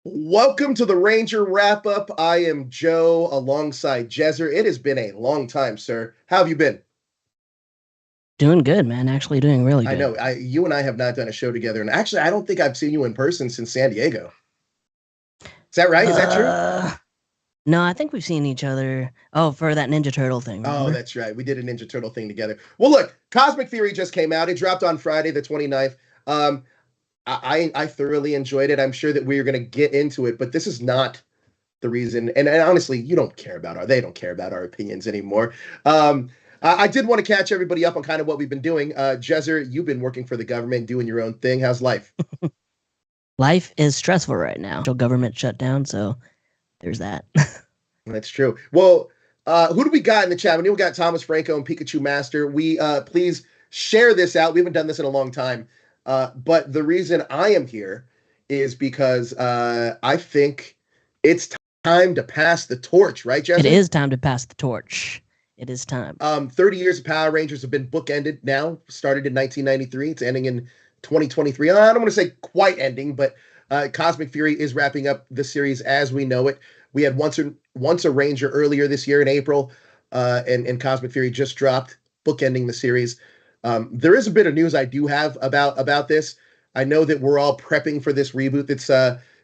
Welcome to the Ranger Wrap Up. I am Joe alongside Jezer. It has been a long time, sir. How have you been? Doing good, man. Actually doing really I good. know you and I have not done a show together, and actually, I don't think I've seen you in person since San Diego. Is that right? Is that true? Uh, no, I think we've seen each other. Oh, for that Ninja Turtle thing, Oh, remember? that's right. We did a Ninja Turtle thing together. Well, look, Cosmic Theory just came out. It dropped on Friday, the 29th. Um, I thoroughly enjoyed it. I'm sure that we're going to get into it, but this is not the reason. And honestly, you don't care about they don't care about our opinions anymore. I did want to catch everybody up on kind of what we've been doing. Jezer, you've been working for the government, doing your own thing. How's life? Life is stressful right now. Government shutdown, so there's that. That's true. Well, who do we got in the chat? We got Thomas Franco and Pikachu Master. We please share this out. We haven't done this in a long time. But the reason I am here is because I think it's time to pass the torch, right, It Jezer? is time to pass the torch. It is time. 30 years of Power Rangers have been bookended now. Started in 1993. It's ending in 2023. I don't want to say quite ending, but Cosmic Fury is wrapping up the series as we know it. We had once a Ranger earlier this year in April, and Cosmic Fury just dropped, bookending the series. There is a bit of news I do have about this. I know that we're all prepping for this reboot that's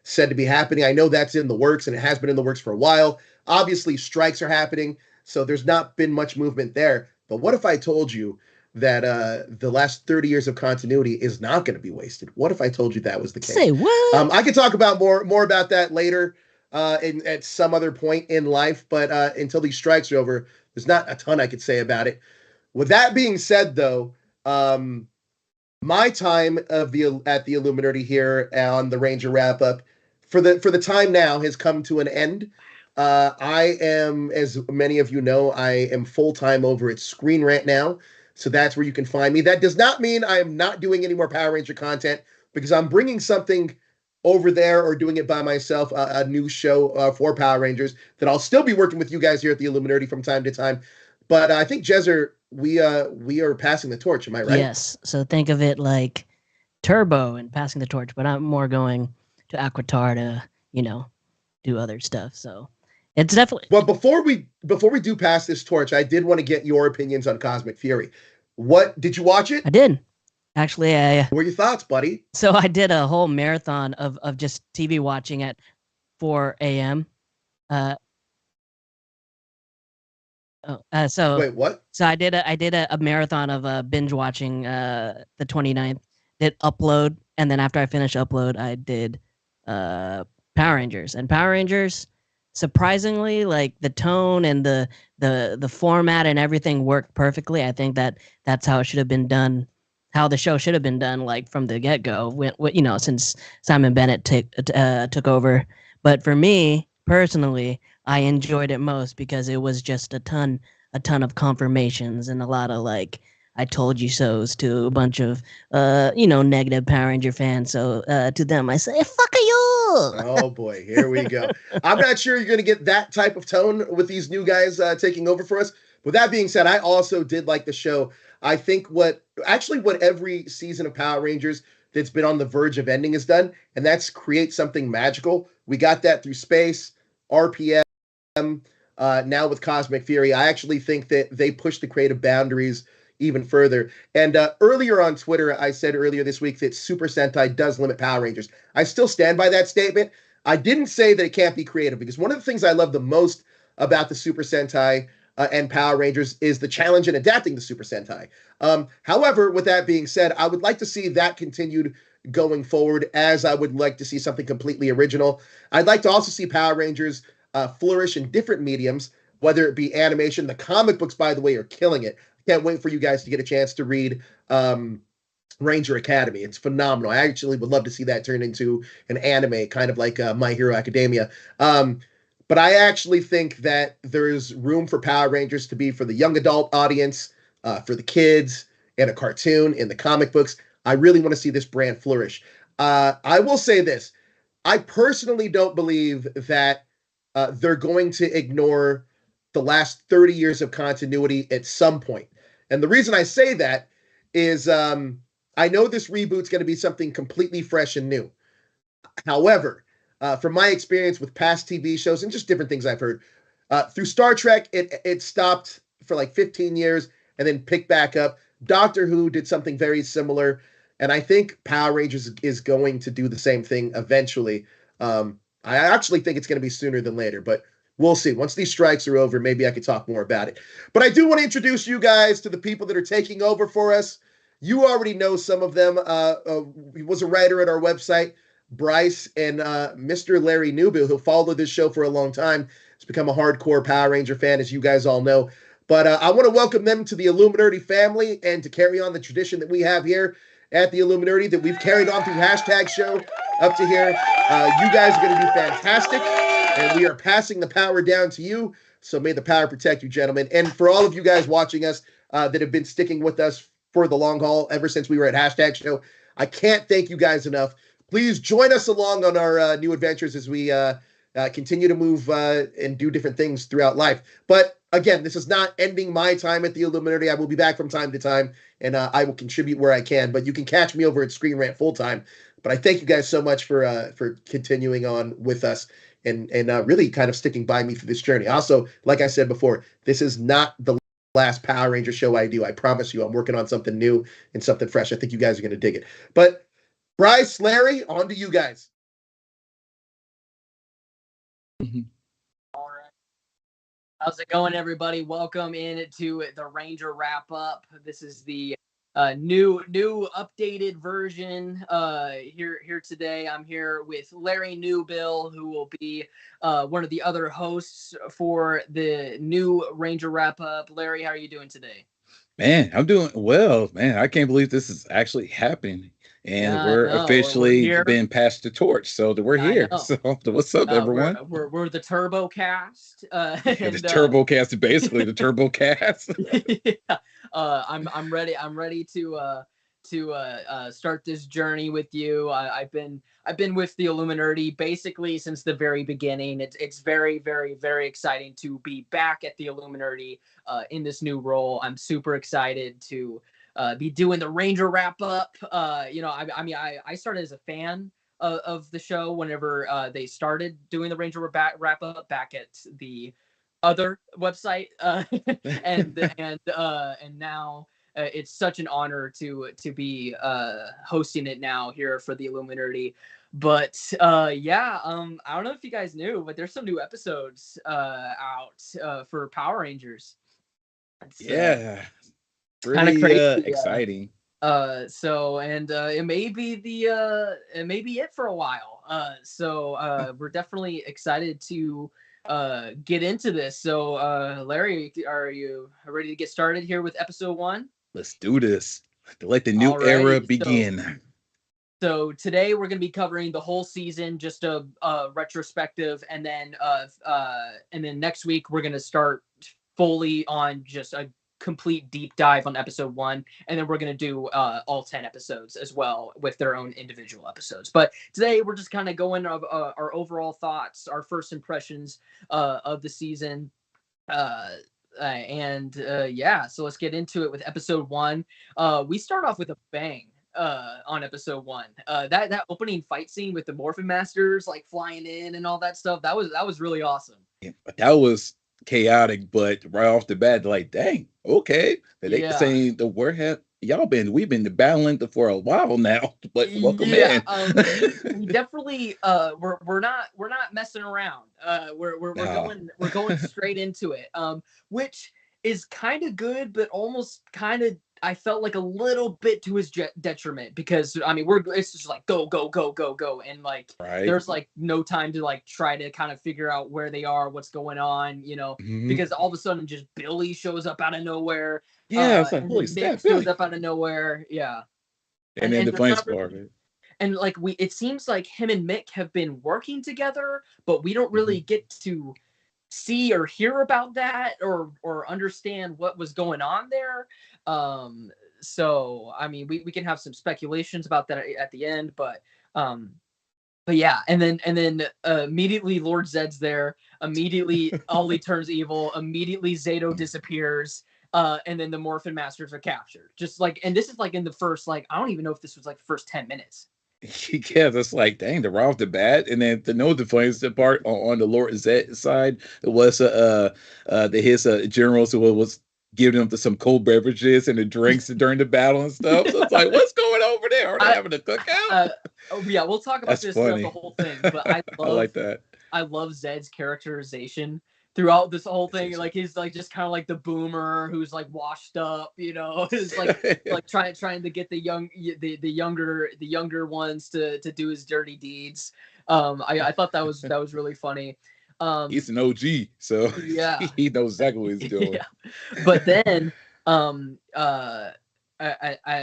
said to be happening. I know that's in the works, and it has been in the works for a while. Obviously, strikes are happening, so there's not been much movement there. But what if I told you that the last 30 years of continuity is not going to be wasted? What if I told you that was the case? Say what? I could talk about more about that later at some other point in life, but until these strikes are over, there's not a ton I could say about it. With that being said, though, my time of the at the Illuminerdi here on the Ranger wrap up for the time now has come to an end. I am, as many of you know, I am full time over at Screen Rant now, so that's where you can find me. That does not mean I am not doing any more Power Ranger content because I'm bringing something over there or doing it by myself, a new show for Power Rangers that I'll still be working with you guys here at the Illuminerdi from time to time. But I think Jezer, we are passing the torch. Am I right? Yes. So think of it like Turbo and passing the torch, but I'm more going to Aquitar to, you know, do other stuff. So it's definitely. Well, before we do pass this torch, I did want to get your opinions on Cosmic Fury. What did you watch it? I did. Actually, What were your thoughts, buddy? so I did a whole marathon of just TV watching at 4 a.m. Uh, oh, uh, so Wait, what? so I did a marathon of binge watching the 29th. Did upload, and then after I finished upload, I did uh Power Rangers. And Power Rangers, surprisingly, like the tone and the format and everything worked perfectly. I think that's how it should have been done, how the show should have been done, like from the get go. Since Simon Bennett took over. But for me personally, I enjoyed it most because it was just a ton of confirmations and a lot of like I told you so's to a bunch of negative Power Ranger fans. So to them I say fuck you. Oh boy, here we go. I'm not sure you're going to get that type of tone with these new guys taking over for us. With that being said, I also did like the show. I think what every season of Power Rangers that's been on the verge of ending has done, and that's create something magical. We got that through Space, RPM, now with Cosmic Fury. I actually think that they push the creative boundaries even further. And earlier on Twitter, I said earlier this week that Super Sentai does limit Power Rangers. I still stand by that statement. I didn't say that it can't be creative because one of the things I love the most about the Super Sentai and Power Rangers is the challenge in adapting the Super Sentai. However, with that being said, I would like to see that continued going forward, as I would like to see something completely original. I'd like to also see Power Rangers flourish in different mediums, whether it be animation. The comic books, by the way, are killing it. Can't wait for you guys to get a chance to read Ranger Academy. It's phenomenal. I actually would love to see that turn into an anime, kind of like My Hero Academia. But I actually think that there's room for Power Rangers to be for the young adult audience, for the kids, and a cartoon in the comic books. I really want to see this brand flourish. I will say this. I personally don't believe that they're going to ignore the last 30 years of continuity at some point. And the reason I say that is I know this reboot's going to be something completely fresh and new. However, from my experience with past TV shows and just different things I've heard. Through Star Trek, it stopped for like 15 years and then picked back up. Doctor Who did something very similar, and I think Power Rangers is going to do the same thing eventually. I actually think it's going to be sooner than later, but we'll see. Once these strikes are over, maybe I could talk more about it. But I do want to introduce you guys to the people that are taking over for us. You already know some of them. He was a writer at our website, Bryce, and Mr. Larry Newbill, who followed this show for a long time. Has become a hardcore Power Ranger fan, as you guys all know. But I want to welcome them to the Illuminerdi family and to carry on the tradition that we have here at the Illuminerdi that we've carried on through hashtag show up to here. You guys are going to do fantastic, and we are passing the power down to you. So may the power protect you, gentlemen. And for all of you guys watching us that have been sticking with us for the long haul ever since we were at hashtag show, I can't thank you guys enough. Please join us along on our new adventures as we continue to move and do different things throughout life. But again, this is not ending my time at the Illuminerdi. I will be back from time to time, and I will contribute where I can. But you can catch me over at Screen Rant full time. But I thank you guys so much for continuing on with us and really kind of sticking by me through this journey. Also, like I said before, this is not the last Power Ranger show I do. I promise you, I'm working on something new and something fresh. I think you guys are going to dig it. But Bryce, Larry, on to you guys. All right. How's it going, everybody? Welcome in to the Ranger wrap up. This is the new updated version here today. I'm here with Larry Newbill, who will be one of the other hosts for the new Ranger wrap up. Larry, how are you doing today? Man, I'm doing well, man. I can't believe this is actually happening. And Yeah, we're no, officially here. been passed the torch. So we're I here. know. So what's up, everyone? We're the Turbo Cast. The Turbo Cast, basically the Turbo Cast. Yeah. I'm ready. I'm ready to start this journey with you. I've been with the Illuminerdi basically since the very beginning. It's very, very, very exciting to be back at the Illuminerdi in this new role. I'm super excited to be doing the Ranger wrap up. I started as a fan of the show whenever they started doing the Ranger wrap up back at the other website, and now it's such an honor to be hosting it now here for the Illuminerdi. But I don't know if you guys knew, but there's some new episodes out for Power Rangers. Yeah. Kind of crazy, exciting. It may be it for a while. We're definitely excited to get into this. So Larry, are you ready to get started here with episode 1? Let's do this. Let the new era begin. So today we're going to be covering the whole season, just a retrospective, and then next week we're going to start fully on just a complete deep dive on episode 1, and then we're going to do all 10 episodes as well with their own individual episodes. But today we're just kind of going of our overall thoughts, our first impressions of the season. So let's get into it with episode 1. We start off with a bang on episode 1. That opening fight scene with the Morphin Masters like flying in and all that stuff, that was really awesome. Yeah, that was chaotic, but right off the bat, like, dang, okay. They saying we've been battling for a while now, but welcome in. We definitely we're not messing around. We're going straight into it, which is kind of good, but almost kind of, I felt like a little bit to his detriment, because I mean it's just like go, and like there's like no time to like try to kind of figure out where they are, what's going on, because all of a sudden just Billy shows up out of nowhere. Yeah, it's like, holy Nick snap, shows up out of nowhere. Yeah. And then the funniest part. And like it seems like him and Mick have been working together, but we don't really get to see or hear about that or understand what was going on there. So I mean, we can have some speculations about that at the end, but yeah, and then immediately Lord Zed's there. Immediately Ollie turns evil. Immediately Zeto disappears. And then the Morphin Masters are captured. Just like, and this is like in the first, like, I don't even know if this was like the first 10 minutes. Yeah, that's like, dang, they're right off the bat. And then to know the funniest part on the Lord Zet side, it was his generals who was giving them some cold beverages and the drinks during the battle and stuff. So it's like, what's going on over there? Are they having a cookout? Yeah, we'll talk about That's this funny. throughout the whole thing. But I like that. I love Zed's characterization throughout this whole thing. Like he's like just kind of like the boomer who's like washed up, you know, is like trying to get the younger ones to do his dirty deeds. I thought that was really funny. He's an OG, so yeah, he knows exactly what he's doing. Yeah. But then at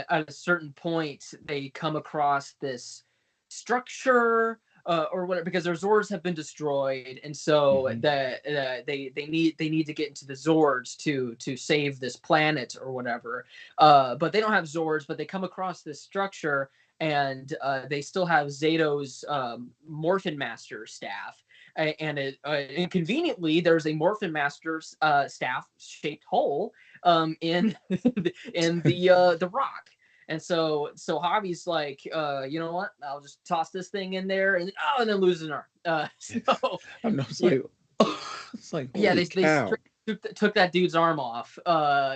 a certain point they come across this structure or whatever, because their Zords have been destroyed, and so they need to get into the Zords to save this planet or whatever. But they don't have Zords, but they come across this structure, and they still have Zeto's Morphin Master staff. And conveniently, there's a Morphin Master's staff shaped hole in the rock. And so Javi's like, you know what? I'll just toss this thing in there, and then lose an arm. So I'm not it's like yeah, they took that dude's arm off.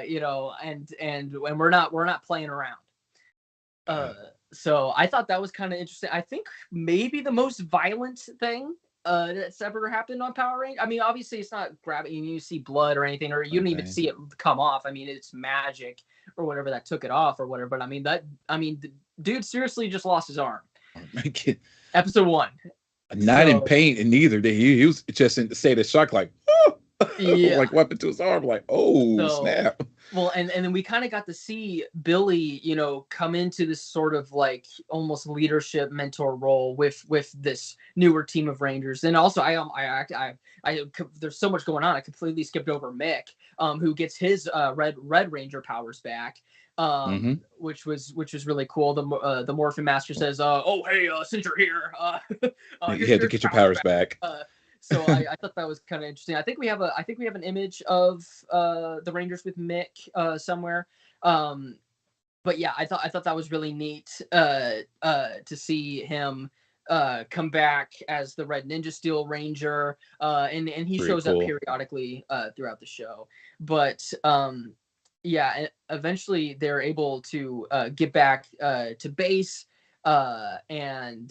You know, and we're not playing around. So I thought that was kind of interesting. I think maybe the most violent thing that's ever happened on Power Rangers. I mean, obviously it's not grabbing, you see blood or anything, or you don't even see it come off. I mean, it's magic or whatever that took it off or whatever. But the dude seriously just lost his arm. Episode 1. Not in pain, and neither did he. He was just in a state of shock, like, oh! Yeah. Like weapon to his arm, like, oh, snap. Well, and then we kind of got to see Billy, you know, come into this sort of like almost leadership mentor role with this newer team of Rangers. And also, I there's so much going on. I completely skipped over Mick, who gets his Red Ranger powers back, which was really cool. The Morphin Master says, "Oh, hey, since you're here, you had to get your powers back." So I thought that was kind of interesting. I think we have an image of the Rangers with Mick somewhere. But yeah, I thought that was really neat to see him come back as the Red Ninja Steel Ranger, and he shows up periodically throughout the show. But yeah, eventually they're able to get back to base. And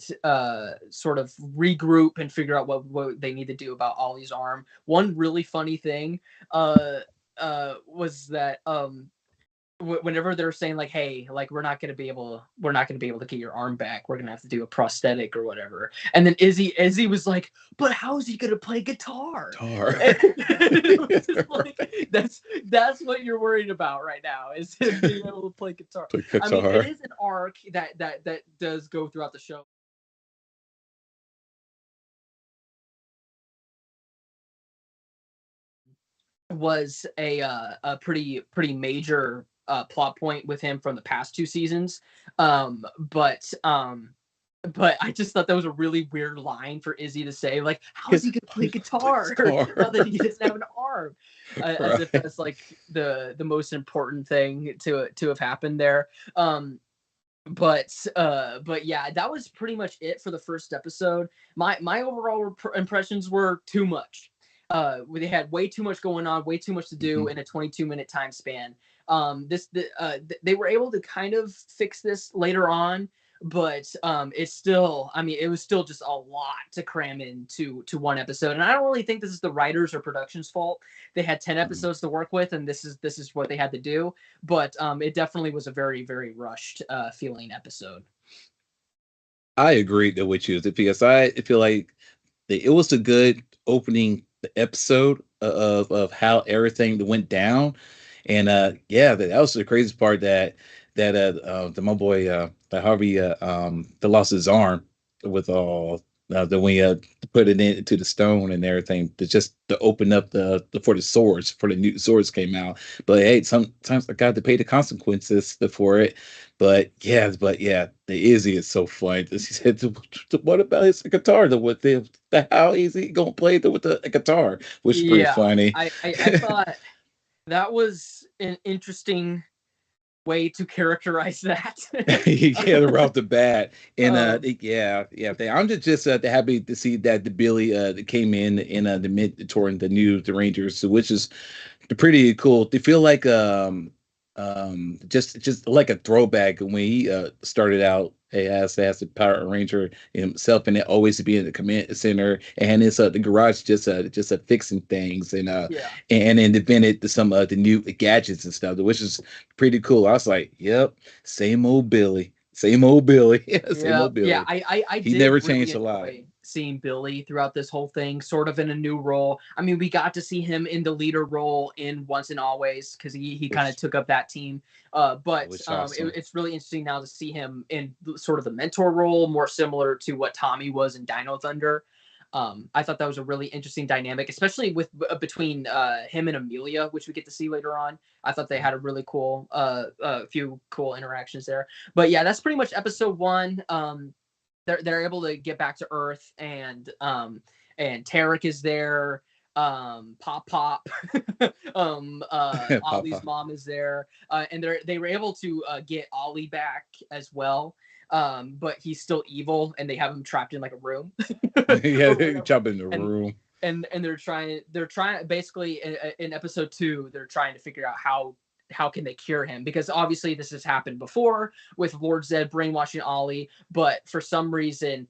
sort of regroup and figure out what they need to do about Ollie's arm. One really funny thing was that whenever they're saying like, hey, like we're not gonna be able to get your arm back, we're gonna have to do a prosthetic or whatever, and then Izzy was like, but how is he gonna play guitar? Like, that's what you're worried about right now, is him being able to play guitar. I mean, it is an arc that does go throughout the show. Was a pretty major plot point with him from the past 2 seasons, but I just thought that was a really weird line for Izzy to say, like, how is he gonna play guitar now that he doesn't have an arm? As if that's like the most important thing to have happened there. But yeah, that was pretty much it for the first episode. My overall impressions were too much. They had way too much going on, way too much to do in a 22-minute time span. They were able to kind of fix this later on, but it's still, I mean, it was still just a lot to cram into one episode. And I don't really think this is the writers or production's fault. They had 10 episodes to work with, and this is what they had to do. But it definitely was a very, very rushed feeling episode. I agree with you, because I feel like it was a good opening episode of how everything went down. And yeah, that was the craziest part, that my boy Harvey that lost his arm with all the when he put it into the stone and everything, to open up for the swords, for the new swords came out. But hey, sometimes I got to pay the consequences for it. But yeah, the Izzy is so funny. He said, "What about his guitar? How is he gonna play with the guitar?" Which is pretty funny. I thought that was an interesting way to characterize that. Yeah, right off the bat, and I'm just happy to see that the Billy came in the mid toward the Rangers, which is pretty cool. They feel like just like a throwback when he started out as a Power Ranger himself, and it always be in the command center and it's the garage just fixing things and invented some of the new gadgets and stuff, which is pretty cool. I was like, yep, same old Billy, same old Billy. Same old Billy. Yeah, I He did never really changed a lot. enjoy seeing Billy throughout this whole thing, sort of in a new role. I mean, we got to see him in the leader role in Once and Always because he kind of took up that team. But awesome. it's really interesting now to see him in sort of the mentor role, more similar to what Tommy was in Dino Thunder. I thought that was a really interesting dynamic, especially with between him and Amelia, which we get to see later on. I thought they had a really cool, few cool interactions there. But yeah, that's pretty much episode 1. They're able to get back to Earth, and Tarek is there. Pop, Ollie's mom is there, and they were able to get Ollie back as well. But he's still evil, and they have him trapped in like a room. Yeah, they jump in the room. And they're trying basically in episode 2, they're trying to figure out how can they cure him, because obviously this has happened before with Lord Zed brainwashing Ollie, but for some reason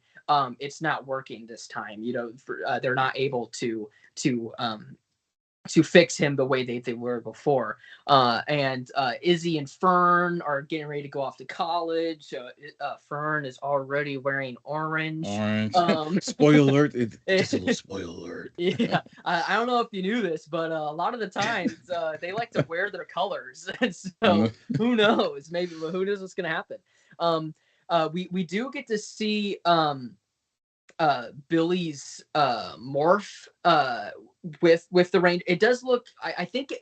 it's not working this time. They're not able to fix him the way they were before. And Izzy and Fern are getting ready to go off to college. Fern is already wearing orange. Spoiler alert. Just a little spoiler alert. Yeah, I don't know if you knew this, but a lot of the times they like to wear their colors. So who knows? Maybe who knows what's going to happen. We do get to see Billy's morph with the range. It does look. I think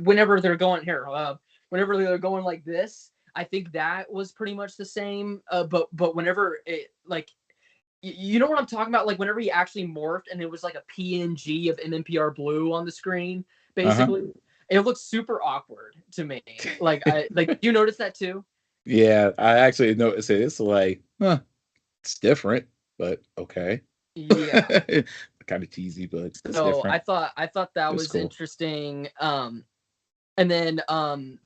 whenever they're going here, whenever they're going like this, I think that was pretty much the same. But whenever it like, you know what I'm talking about? Like whenever he actually morphed and it was like a PNG of MMPR Blue on the screen, basically, it looks super awkward to me. Like you notice that too? Yeah, I actually noticed it. It's like, it's different, but okay. Yeah. Kind of cheesy, but it's so different. I thought that was cool. Interesting. And then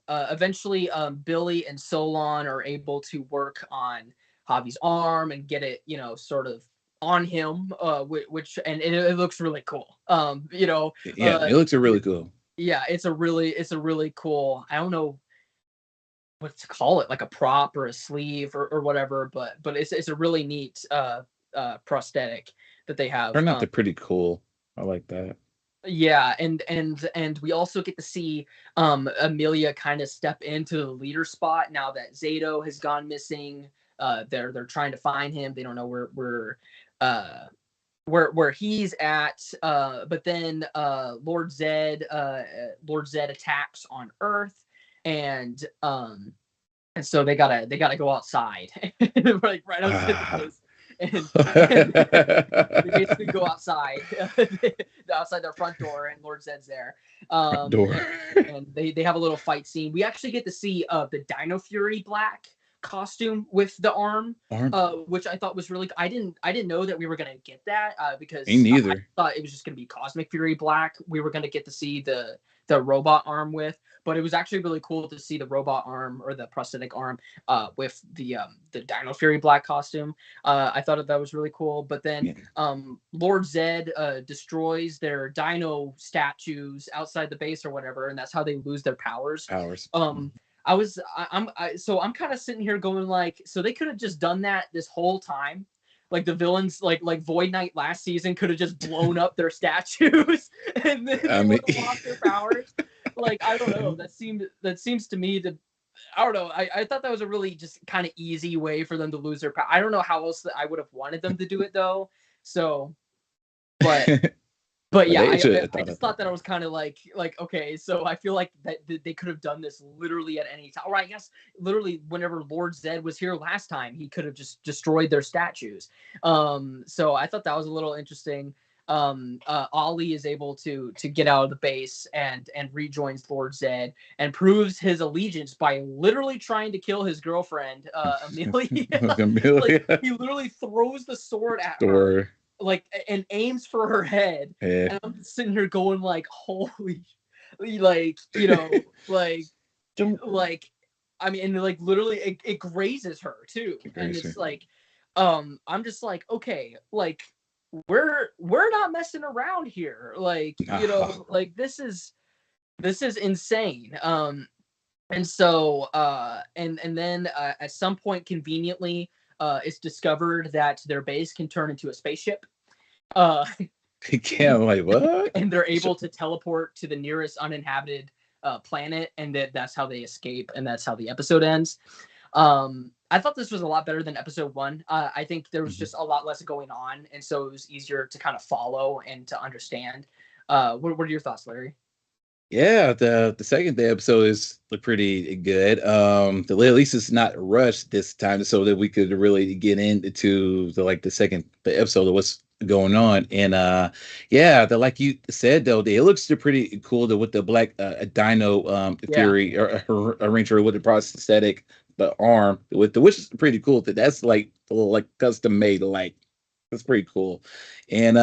eventually Billy and Solon are able to work on Javi's arm and get it, sort of on him, which it looks really cool. It looks really cool. Yeah, it's a really cool. I don't know what to call it, like a prop or a sleeve or whatever, but it's a really neat prosthetic that they have. Turned out they're pretty cool. I like that. Yeah, and we also get to see Amelia kind of step into the leader spot now that Zeto has gone missing. They're trying to find him. They don't know where he's at. But then Lord Zed attacks on Earth, and so they gotta go outside, like right outside the place. And they basically go outside, outside their front door, and Lord Zed's there. And they have a little fight scene. We actually get to see the Dino Fury Black costume with the arm, which I thought was really. I didn't know that we were gonna get that because me neither. I thought it was just gonna be Cosmic Fury Black. We were gonna get to see the robot arm with. But it was actually really cool to see the robot arm or the prosthetic arm with the Dino Fury Black costume. I thought that was really cool. But then Lord Zed destroys their dino statues outside the base or whatever, and that's how they lose their powers. I'm kind of sitting here going like, so they could have just done that this whole time. Like the villains, like Void Knight last season, could have just blown up their statues and then they would have lost their powers. Like, I don't know. That seems to me to, I don't know. I thought that was a really just kind of easy way for them to lose their power. I don't know how else I would have wanted them to do it though. So, but yeah, I just thought that I was kind of like, okay, so I feel like that they could have done this literally at any time. Or I guess literally whenever Lord Zed was here last time, he could have just destroyed their statues. So I thought that was a little interesting. Ollie is able to get out of the base and rejoins Lord Zed and proves his allegiance by literally trying to kill his girlfriend, Amelia. Like Amelia. he literally throws the sword at her, Or like, and aims for her head. yeah. And I'm sitting here going like, holy, like, you know, like I mean, and like literally it grazes her too. And it's like, I'm just like, okay, like we're not messing around here. Like, you know, like this is insane. And so and then at some point conveniently it's discovered that their base can turn into a spaceship. Uh Yeah, I'm like, what? and they're able to teleport to the nearest uninhabited planet, and that's how they escape, and that's how the episode ends. I thought this was a lot better than episode 1. I think there was just a lot less going on, and so it was easier to kind of follow and to understand. What are your thoughts, Larry? Yeah, the second day episode is pretty good. At least it's not rushed this time, so that we could really get into the episode of what's going on. And yeah, like you said though, it looks pretty cool with the black Dino Fury or arranger with the prosthetic the arm with which is pretty cool. That's like a little like custom made, like that's pretty cool. And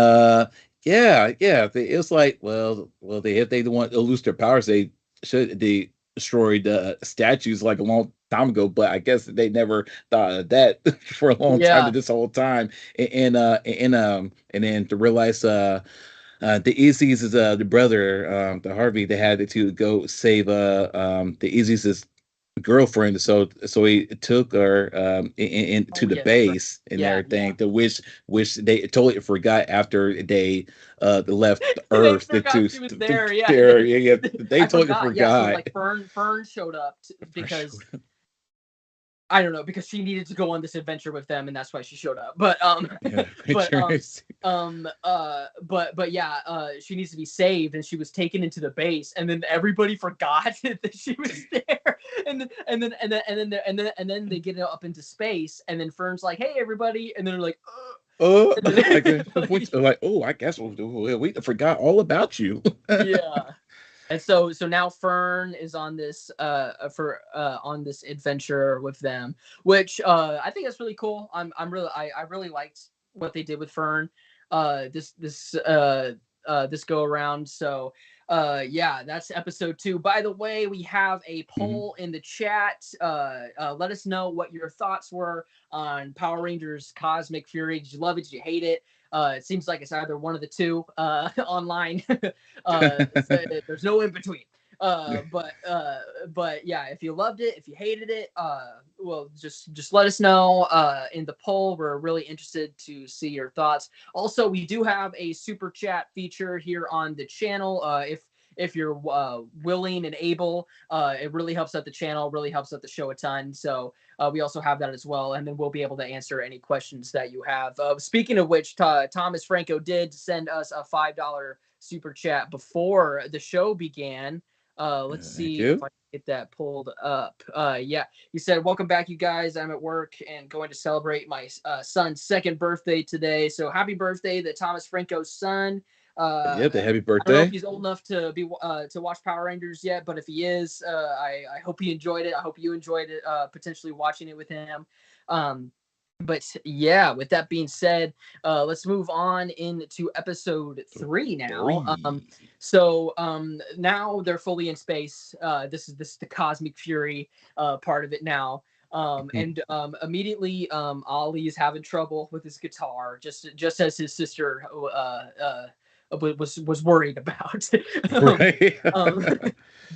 yeah, it's like, well, if they want to lose their powers, they destroy the statues like a long time ago. But I guess they never thought of that for a long time. This whole time, and then to realize, the Easies is the brother, the Harvey. They had to go save the Easies' girlfriend, so he took her into the base and everything. To which they totally forgot after they left Earth. They forgot she was there. They totally forgot. Yeah, so like Fern showed up because I don't know, because she needed to go on this adventure with them, and that's why she showed up. But she needs to be saved, and she was taken into the base, and then everybody forgot that she was there, and then they get up into space, and then Fern's like, "Hey, everybody," and then they're like, like, oh, I guess we forgot all about you. Yeah. And so now Fern is on this on this adventure with them, which I think that's really cool. I really liked what they did with Fern this go around. So yeah, that's episode 2. By the way, we have a poll in the chat. Let us know what your thoughts were on Power Rangers Cosmic Fury. Did you love it? Did you hate it? It seems like it's either one of the two online. There's no in between. But yeah, if you loved it, if you hated it, well, just let us know in the poll. We're really interested to see your thoughts. Also, we do have a super chat feature here on the channel. If you're willing and able, it really helps out the channel, really helps out the show a ton. So we also have that as well, and then we'll be able to answer any questions that you have. Speaking of which, Thomas Franco did send us a $5 super chat before the show began. Let's see if I can get that pulled up. Yeah, he said, "Welcome back, you guys. I'm at work and going to celebrate my son's 2nd birthday today. So happy birthday to Thomas Franco's son." The happy birthday. I don't know if he's old enough to be to watch Power Rangers yet, but if he is, I hope he enjoyed it. I hope you enjoyed it, potentially watching it with him. But yeah, with that being said, let's move on into episode 3 now. So now they're fully in space. This is the Cosmic Fury part of it now. And immediately Ollie is having trouble with his guitar, just as his sister was worried about. Right.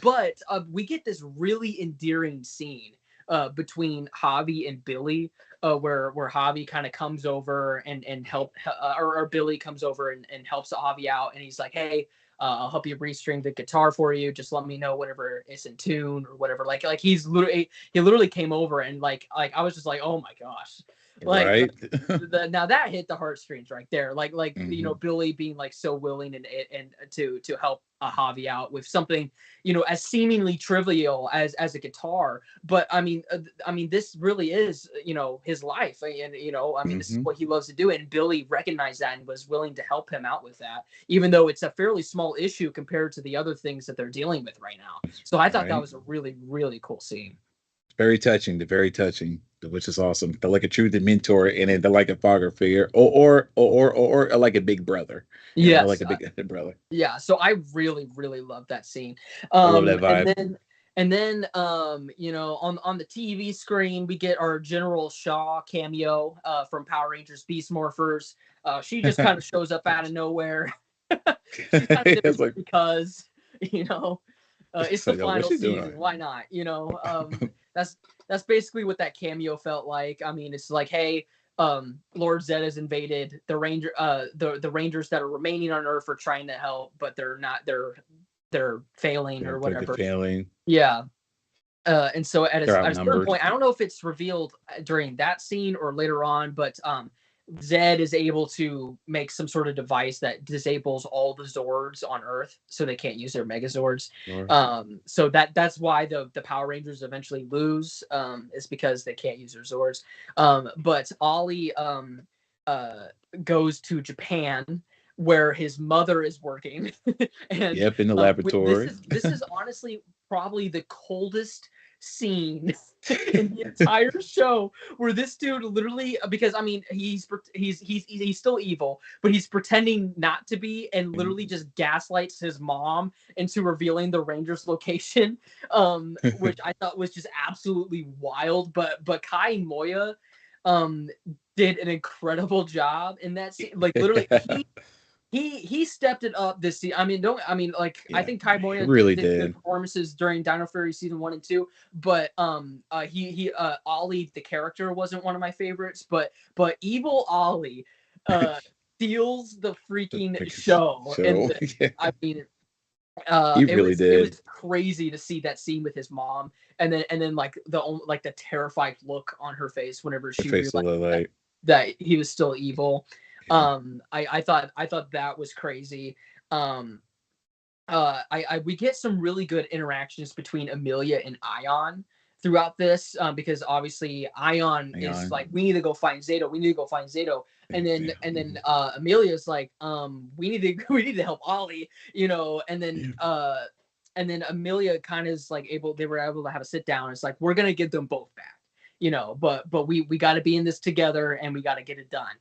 But we get this really endearing scene between Javi and Billy, where Javi kind of comes over and help, or Billy comes over and helps Javi out, and he's like, "Hey, I'll help you restring the guitar for you. Just let me know whenever it's in tune or whatever." Like he literally came over and like I was just like, "Oh my gosh." Like, Right. now that hit the heartstrings right there. Like you know, Mhm. Billy being like so willing and to help Javi out with something, you know, as seemingly trivial as a guitar. But I mean, this really is, you know, his life, and you know, I mean, this is Mhm. what he loves to do, and Billy recognized that and was willing to help him out with that, even though it's a fairly small issue compared to the other things that they're dealing with right now. So I thought that Right. was a really, really cool scene. Very touching. The very touching, which is awesome. They're like a true mentor, and then they're like a father figure, or like a big brother. You know, they're Yes, like a big brother. yeah, so I really, really love that scene. I love that And vibe. then you know, on the TV screen we get our General Shaw cameo from Power Rangers Beast Morphers. She just kind of shows up out of nowhere. She's kind of there It's just like, because, you know, it's it's the like, oh, what's final she doing? season. Why not? You know, that's that's basically what that cameo felt like. I mean, it's like, hey, Lord Zed has invaded the the Rangers that are remaining on Earth are trying to help, but they're not. They're failing or They're whatever. failing. Yeah. And so at They're a certain outnumbered. point, I don't know if it's revealed during that scene or later on, but Zed is able to make some sort of device that disables all the Zords on Earth, so they can't use their Megazords. Or- So that's why the Power Rangers eventually lose, is because they can't use their Zords. But Ollie uh, goes to Japan, where his mother is working, and Yep, in the this laboratory. is honestly probably the coldest scene in the entire show, where this dude literally, because I mean, he's still evil, but he's pretending not to be, and literally just gaslights his mom into revealing the Rangers location, which I thought was just absolutely wild. But Kai and Moya did an incredible job in that scene. Like, literally, he stepped it up this season. I mean, don't I mean, like, I Yeah, think Kai it Moya really did good did. performances during Dino Fury season 1 and 2, but Ollie the character wasn't one of my favorites, but Evil Ollie steals the freaking show. So And yeah, I mean, he really it did. was crazy to see that scene with his mom, and then like the terrified look on her face whenever Her she face a realized little like, that he was still evil. yeah. I thought that was crazy. Um, we get some really good interactions between Amelia and Ion throughout this, because obviously Ion Hang is on. like, we need to go find Zeto, we need to go find Zeto, and Yeah. then Amelia's like, we need to we need to help Ollie, you know, and then Amelia kind of is like they were able to have a sit down. It's like, we're gonna get them both back, you know, but we got to be in this together, and we got to get it done.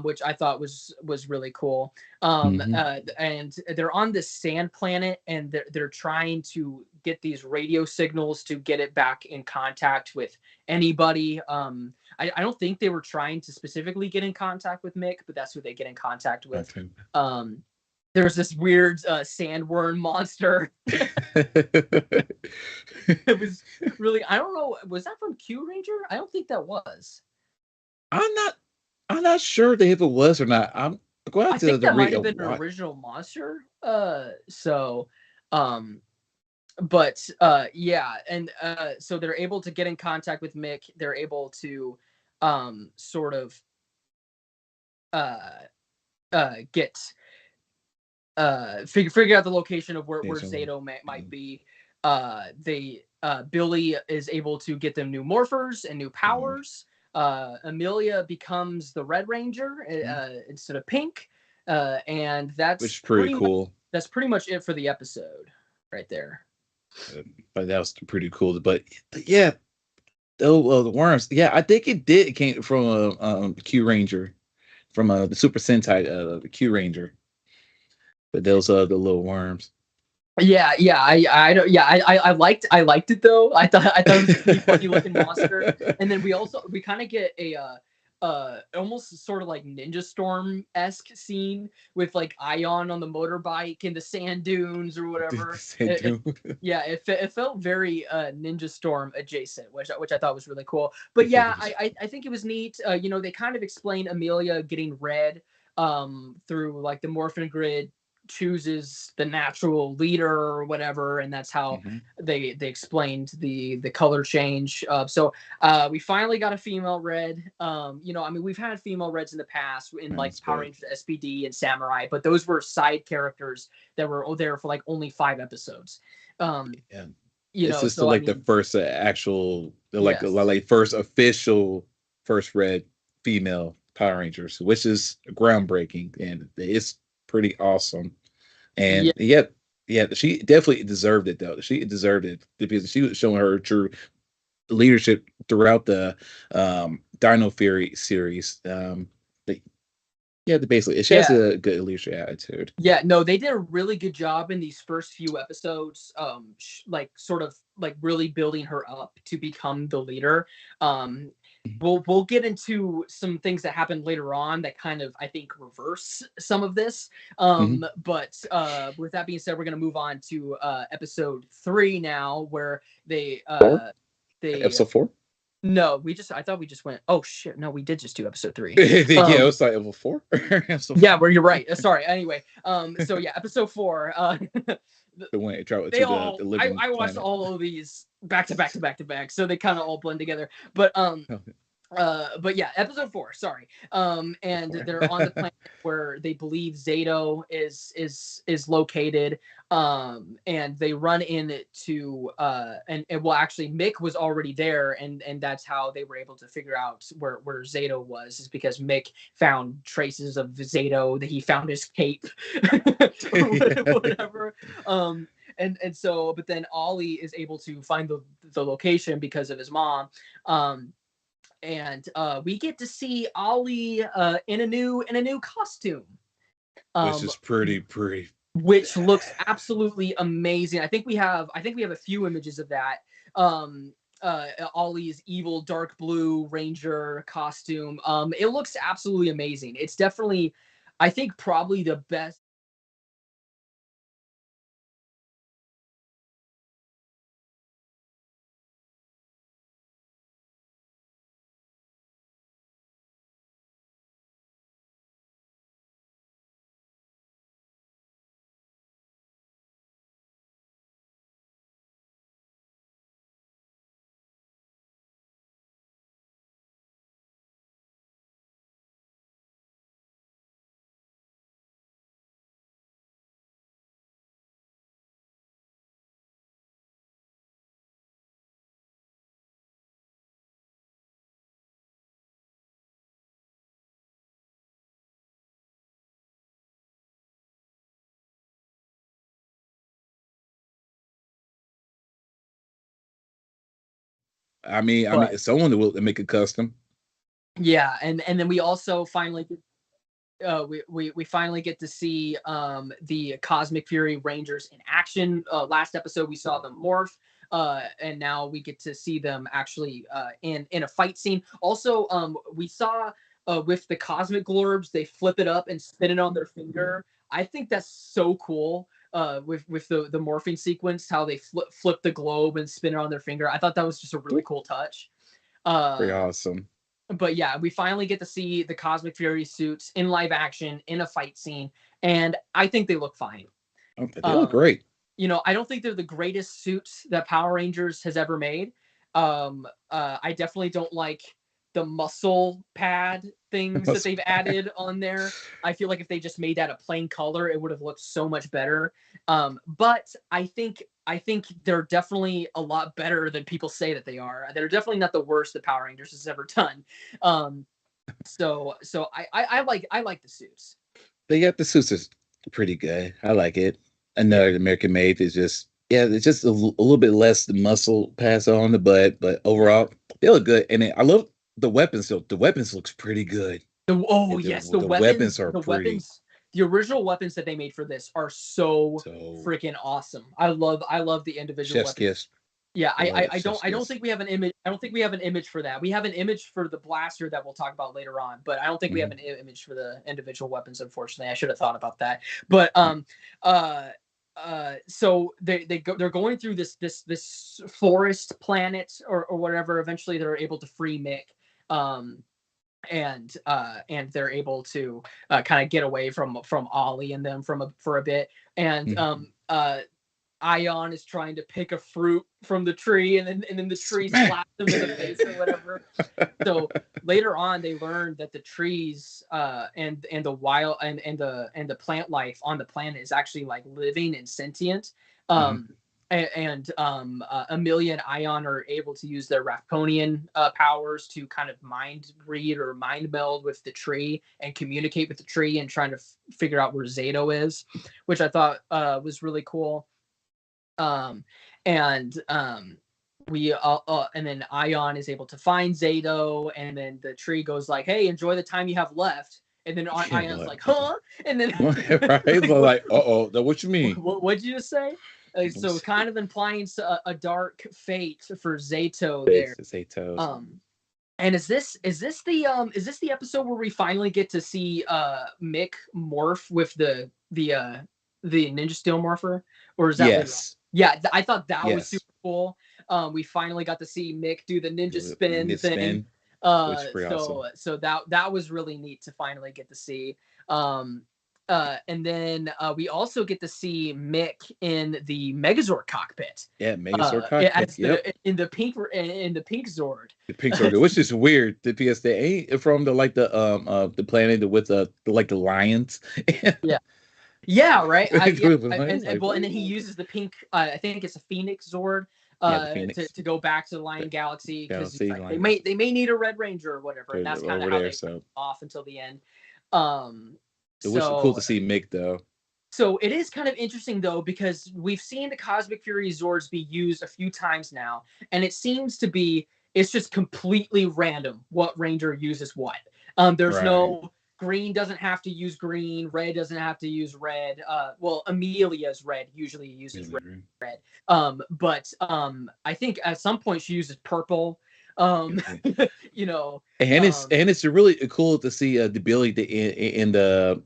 Which I thought was really cool. Mhm. And they're on this sand planet, and they're trying to get these radio signals to get it back in contact with anybody. I don't think they were trying to specifically get in contact with Mick, but that's who they get in contact with. Okay. There's this weird sandworm monster. It was really, I don't know, was that from Q Ranger? I don't think that was. I'm not. I'm not sure if it was or not. I'm going I to think that might read have been an what. original monster. Um, but yeah, and so they're able to get in contact with Mick. They're able to sort of uh get figure out the location of where Zato might be. They Billy is able to get them new morphers and new powers. Amelia becomes the Red Ranger instead of Pink, and Which is pretty cool. that's pretty much it for the episode, right there. But that was pretty cool. But yeah, oh, the worms. Yeah, I think it came from a Q Ranger, from the Super Sentai, the Q Ranger. But those are the little worms. Yeah, I don't, yeah, I liked it though. I thought it was a pretty funny looking monster. And then we kind of get a almost sort of like Ninja Storm-esque scene with like Ion on the motorbike in the sand dunes or whatever. Yeah, it felt very Ninja Storm adjacent, which I thought was really cool. But yeah, I think it was neat. You know, they kind of explain Amelia getting red through like the Morphin grid chooses the natural leader or whatever, and that's how they explained the color change. So we finally got a female red. You know, I mean, we've had female reds in the past in like That's Power good. Rangers SPD and Samurai, but those were side characters that were there for like only 5 episodes. Yeah. You This know, is so like I the mean, first actual, like yes. like first official, first red female Power Rangers, which is groundbreaking, and it's pretty awesome. And Yeah, yeah, she definitely deserved it though. She deserved it because she was showing her true leadership throughout the Dino Fury series. But yeah, basically, she has yeah. a good leadership attitude. Yeah, no, they did a really good job in these first few episodes, like sort of like really building her up to become the leader. Um, we'll get into some things that happened later on that kind of I think reverse some of this. Mhm. But with that being said, we're gonna move on to episode 3 now, where Four, they episode 4. no, I thought we just went. Oh shit, no, we did just do episode 3. Yeah, it was like episode 4. Episode Yeah, 4. where you're right. Sorry. Anyway, so yeah, episode 4. The way travel They to all the living I watched planet. all of these back to back to back to back, so they kind of all blend together. But yeah, episode 4. Sorry. And they're on the planet where they believe Zeto is located. And they run into and well, actually, Mick was already there, and that's how they were able to figure out where Zeto was, is because Mick found traces of Zeto, that he found his cape or whatever. And so, but then Ollie is able to find the location because of his mom. And we get to see Ollie in a new costume, Which um, is pretty. which looks absolutely amazing. I think we have a few images of that. Ollie's evil dark blue ranger costume. It looks absolutely amazing. It's definitely, I think, probably the best. I mean, But someone will make a custom. yeah, and then we also finally we finally get to see the Cosmic Fury Rangers in action. Last episode we saw them morph, and now we get to see them actually in a fight scene. Also, we saw with the Cosmic Glorbs, they flip it up and spin it on their finger. I think that's so cool. With the morphing sequence, how they flip the globe and spin it on their finger. I thought that was just a really cool touch. Pretty Uh, awesome. but yeah, we finally get to see the Cosmic Fury suits in live action in a fight scene, and I think they look fine. They look Um, great. you know, I don't think they're the greatest suits that Power Rangers has ever made. I definitely don't like the muscle pad things that they've added on there. I feel like if they just made that a plain color, it would have looked so much better. But I think they're definitely a lot better than people say that they are. They're definitely not the worst that Power Rangers has ever done. Um, so I like the suits. They got the suits is pretty good. I like it. Yeah. Another American made is just it's just a little bit less muscle pass on the butt, but overall they look good. And I love the weapons. So the weapons looks pretty good. Oh And yes, the weapons are the pretty. weapons, the original weapons that they made for this are so So freaking awesome. I love the individual chef's weapons. kiss. Yeah, I love it. don't Chef's kiss. think we have an image. I don't think we have an image for that. We have an image for the blaster that we'll talk about later on, but I don't think we have Mhm. an image for the individual weapons. Unfortunately, I should have thought about that. But uh so they're going through this forest planet or whatever. Eventually, they're able to free Mick. Um, and they're able to kind of get away from Ollie and them for a bit, and Ion is trying to pick a fruit from the tree, and then the tree slaps him in the face or whatever. So later on, they learned that the trees and the wild and the plant life on the planet is actually like living and sentient. Amelia and Ion are able to use their Rapconian powers to kind of mind read or mind meld with the tree and communicate with the tree and trying to figure out where Zeto is, which I thought was really cool. We and then Ion is able to find Zeto, and then the tree goes like, "Hey, enjoy the time you have left." And then Ion's like, "Huh?" And then right, like, "Uh-oh, what you mean? What'd you just say?" So kind of implying a dark fate for Zeto there. Zeto. And is this the episode where we finally get to see Mick morph with the Ninja Steel Morpher, or is that yes? Yeah, I thought that was super cool. We finally got to see Mick do the ninja spin thing. Awesome. So that was really neat to finally get to see. And then we also get to see Mick in the Megazord cockpit. Yeah, Megazord cockpit. In the pink Zord. The pink Zord, which is weird. The PS they ain't from the planet with the lions. Yeah, right. And then he uses the pink. I think it's a Phoenix Zord. To go back to the Lion Galaxy, because they may need a Red Ranger or whatever, and that's kind of how they off until the end. It was cool to see Mick though. So it is kind of interesting though, because we've seen the Cosmic Fury Zords be used a few times now, and it seems to be it's just completely random what Ranger uses what. There's no green doesn't have to use green, red doesn't have to use red. Well, Amelia's red usually uses red. But I think at some point she uses purple. You know, and it's really cool to see the ability in the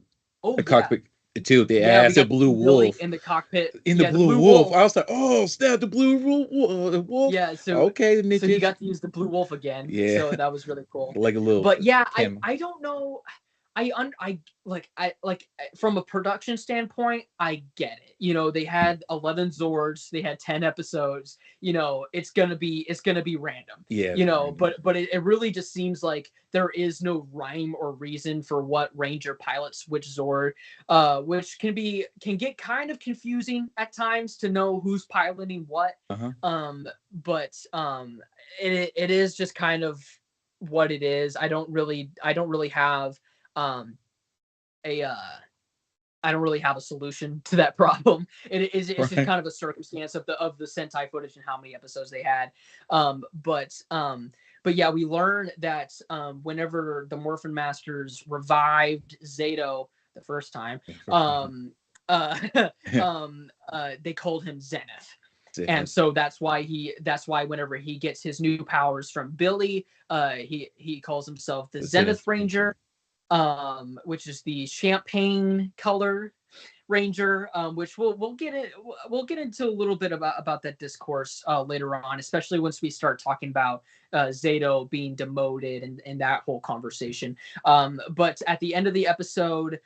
cockpit too. They add the blue wolf in the cockpit. In the blue wolf, I was like, "Oh, snap! The blue wolf." Yeah. So okay, so you got to use the blue wolf again. Yeah. So that was really cool. Like a little. But yeah, I don't know. I from a production standpoint, I get it. You know, they had 11 Zords, they had 10 episodes. You know, it's gonna be random. Yeah. You know, but it really just seems like there is no rhyme or reason for what Ranger pilots which Zord, which can get kind of confusing at times to know who's piloting what. But it is just kind of what it is. I don't really have I don't really have a solution to that problem. It's just kind of a circumstance of the Sentai footage and how many episodes they had. But yeah, we learn that whenever the Morphin Masters revived Zeto the first time, they called him Zenith. And so that's why whenever he gets his new powers from Billy, he calls himself the Zenith Ranger, which is the champagne color Ranger, which we'll get into a little bit about that discourse later on, especially once we start talking about Zeto being demoted and that whole conversation. But at the end of the episode,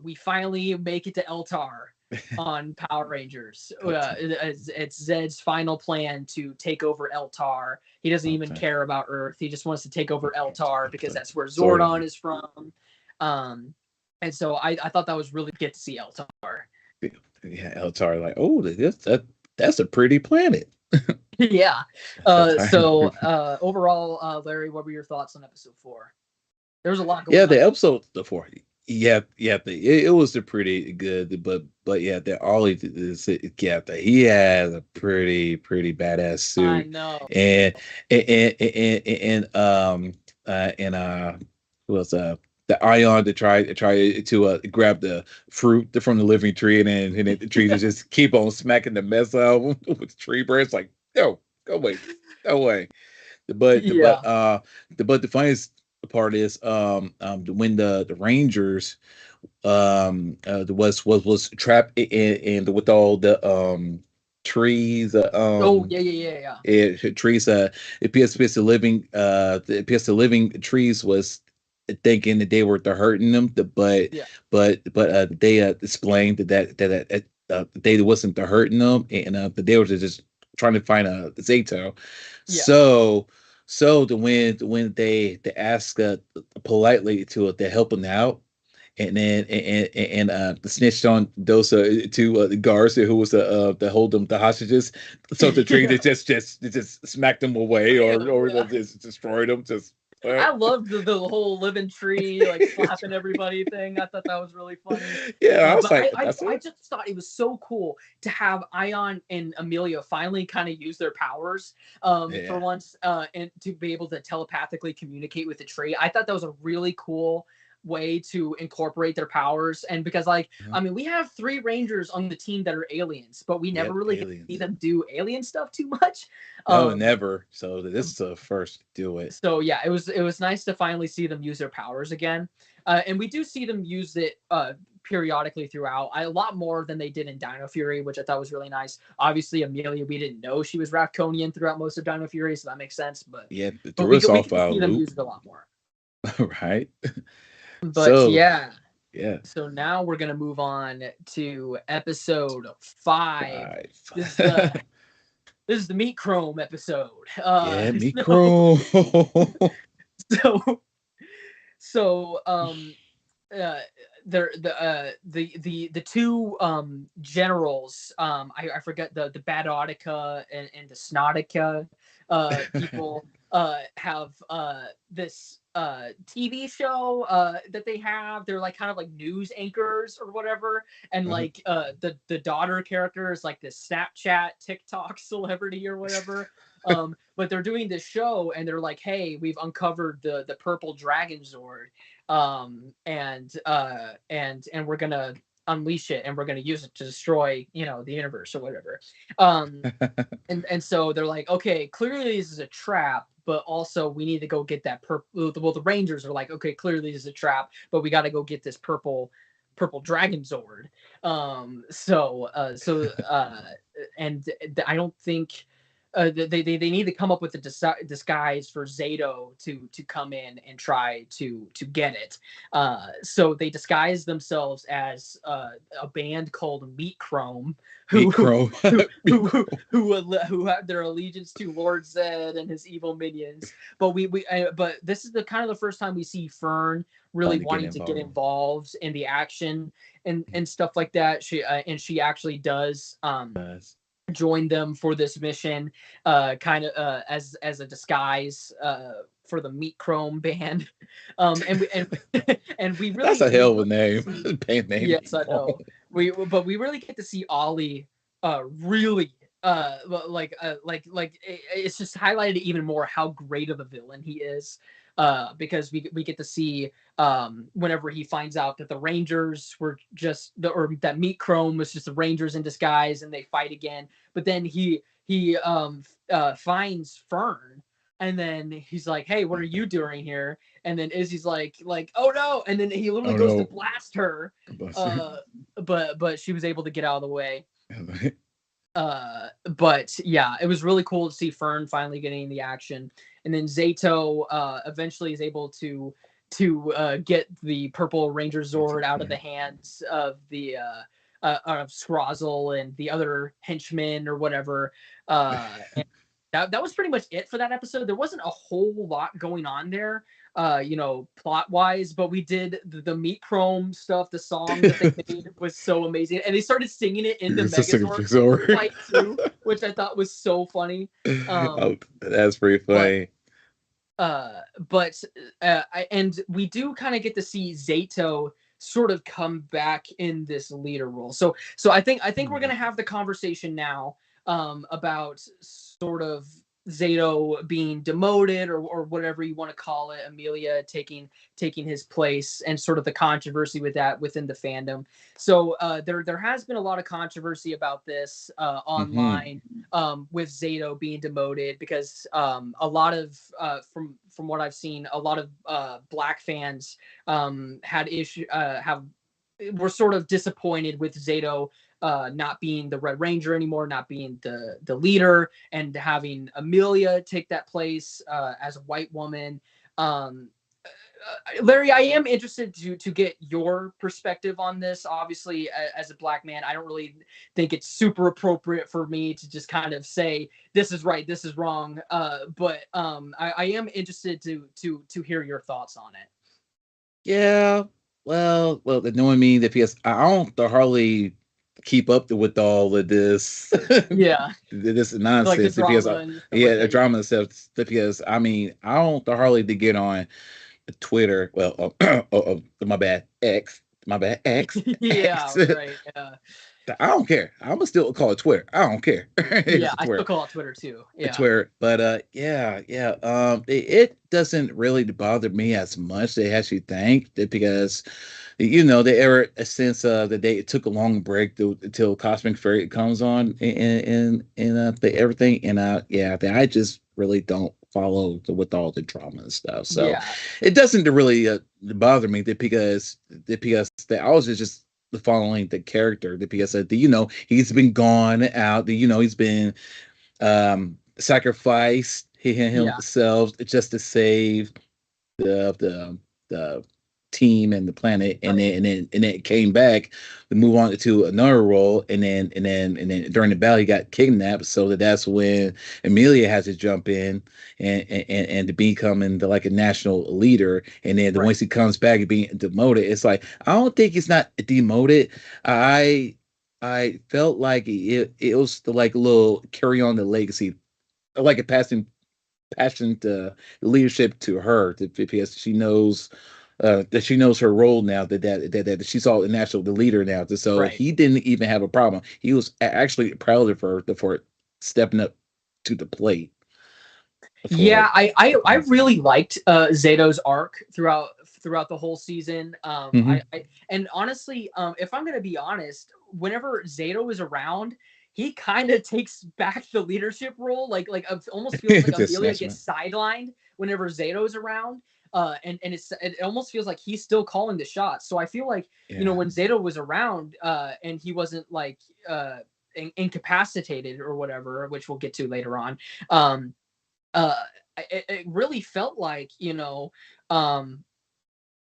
we finally make it to Eltar on Power Rangers. It's Zed's final plan to take over Eltar. He doesn't even care about Earth. He just wants to take over Eltar because that's where Zordon is from. And so I thought that was really good to see Eltar. Yeah, Eltar, like, oh, that's a pretty planet. Yeah. So overall, Larry, what were your thoughts on episode 4? There was a lot going on. The episode 4. Yeah, it was a pretty good, but yeah, that Ollie is he has a pretty badass suit. I know. And who else? The Ion to try to grab the fruit from the living tree, and then the tree to just keep on smacking the mess out of him with the tree birds. Like, no, go away. But the funniest part is when the Rangers was trapped in with all the trees. Oh yeah. Trees. It appears the living trees was thinking that they were hurting them, Yeah. but they explained they wasn't hurting them, and that they were just trying to find a Zeto. Yeah. So when they ask politely to help them out, and then snitched on those two guards who was to hold them the hostages. So the tree that just smacked them away, or just destroyed them. Just I loved the whole living tree like slapping everybody thing. I thought that was really funny. Yeah, I was But like, I just thought it was so cool to have Ion and Amelia finally kind of use their powers for once, and to be able to telepathically communicate with the tree. I thought that was a really cool way to incorporate their powers. And because like I mean, we have 3 rangers on the team that are aliens, but we never really get to see them do alien stuff too much. No, never. So this is the first to do it. So yeah, it was nice to finally see them use their powers again, and we do see them use it periodically throughout, a lot more than they did in Dino Fury, which I thought was really nice. Obviously, Amelia, we didn't know she was Rafkonian throughout most of Dino Fury, so that makes sense. But yeah, but we can see them use it a lot more. Right. But yeah. Yeah. So now we're gonna move on to episode 5. This is the Meat Chrome episode. Meat Chrome. The two generals, I forget the Badautica and the Snotica people have this TV show that they have. They're like kind of like news anchors or whatever, and like the daughter character is like this Snapchat TikTok celebrity or whatever. But they're doing this show and they're like, hey, we've uncovered the purple dragon Zord, and we're gonna unleash it and we're gonna use it to destroy the universe or whatever. And so they're like, okay, clearly this is a trap, but also we need to go get that purple. Well, the Rangers are like, okay, clearly this is a trap, but we got to go get this purple dragon Zord. And I don't think they need to come up with a disguise for Zeto to come in and try to get it. So they disguise themselves as a band called Meat Chrome, who have their allegiance to Lord Zed and his evil minions. But but this is the kind of the first time we see Fern really wanting to get involved in the action and stuff like that. She actually does join them for this mission, kind of as a disguise for the Meat Chrome band. And we really, that's a hell of a name. Band name. Yes, I know. But we really get to see Ollie really it's just highlighted even more how great of a villain he is, because we get to see whenever he finds out that the Rangers were or that Meat Chrome was just the Rangers in disguise and they fight again, but then he finds Fern. And then he's like, hey, what are you doing here? And then Izzy's like, oh no. And then he literally goes to blast her. But she was able to get out of the way. But yeah, it was really cool to see Fern finally getting the action. And then Zeto eventually is able to get the purple Ranger Zord out of the hands of the of Scrozzle and the other henchmen or whatever. And that was pretty much it for that episode. There wasn't a whole lot going on there, plot wise, but we did the Meat Chrome stuff. The song that they made was so amazing, and they started singing it in the Megazord fight too, which I thought was so funny. That's pretty funny. And we do kind of get to see Zeto sort of come back in this leader role. So I think we're gonna have the conversation now about sort of Zeto being demoted or whatever you want to call it, Amelia taking his place, and sort of the controversy with that within the fandom. So there has been a lot of controversy about this online, with Zeto being demoted, because a lot of from what I've seen, a lot of Black fans were sort of disappointed with Zeto not being the Red Ranger anymore, not being the leader, and having Amelia take that place as a white woman. Larry, I am interested to get your perspective on this. Obviously, as a black man, I don't really think it's super appropriate for me to just kind of say this is right, this is wrong. But I am interested to hear your thoughts on it. Yeah. Well, knowing me, that because I don't hardly keep up with all of this, Yeah, this like the nonsense. Because drama and stuff yeah, like the that. drama and stuff. Because I mean, I don't hardly to get on Twitter. Well, my bad, X. My bad, X. Yeah, X. right. Yeah, I don't care. I'm gonna still call it Twitter. I don't care. yeah. It's I still Twitter. call it Twitter too. Yeah, Twitter. But yeah. It doesn't really bother me as much as you think, that because there were a sense of that they took a long break until Cosmic Fairy comes on in the everything, and that I just really don't follow with all the drama and stuff. So yeah, it doesn't really bother me, that because that I was just following the character, that because he's been gone out, he's been sacrificed yeah. himself just to save the team and the planet, and Right, then it came back to move on to another role, and then during the battle he got kidnapped, so that's when Amelia has to jump in and to becoming like a national leader, and then right. once he comes back and being demoted, it's like I don't think he's not demoted. I felt like it was the like little carry on the legacy, like a passion to leadership to her, because she knows her role now, that she's all the leader now. So Right. he didn't even have a problem. He was actually proud of her for stepping up to the plate for Yeah, I really liked Zeto's arc throughout the whole season. hmm And honestly, if I'm gonna be honest, whenever Zeto is around, he kind of takes back the leadership role. Like it almost feels like just Amelia snatching gets it. whenever Zeto's around. And it almost feels like he's still calling the shots. So I feel like Yeah. when Zeto was around, and he wasn't like incapacitated or whatever, which we'll get to later on. Uh, it really felt like um,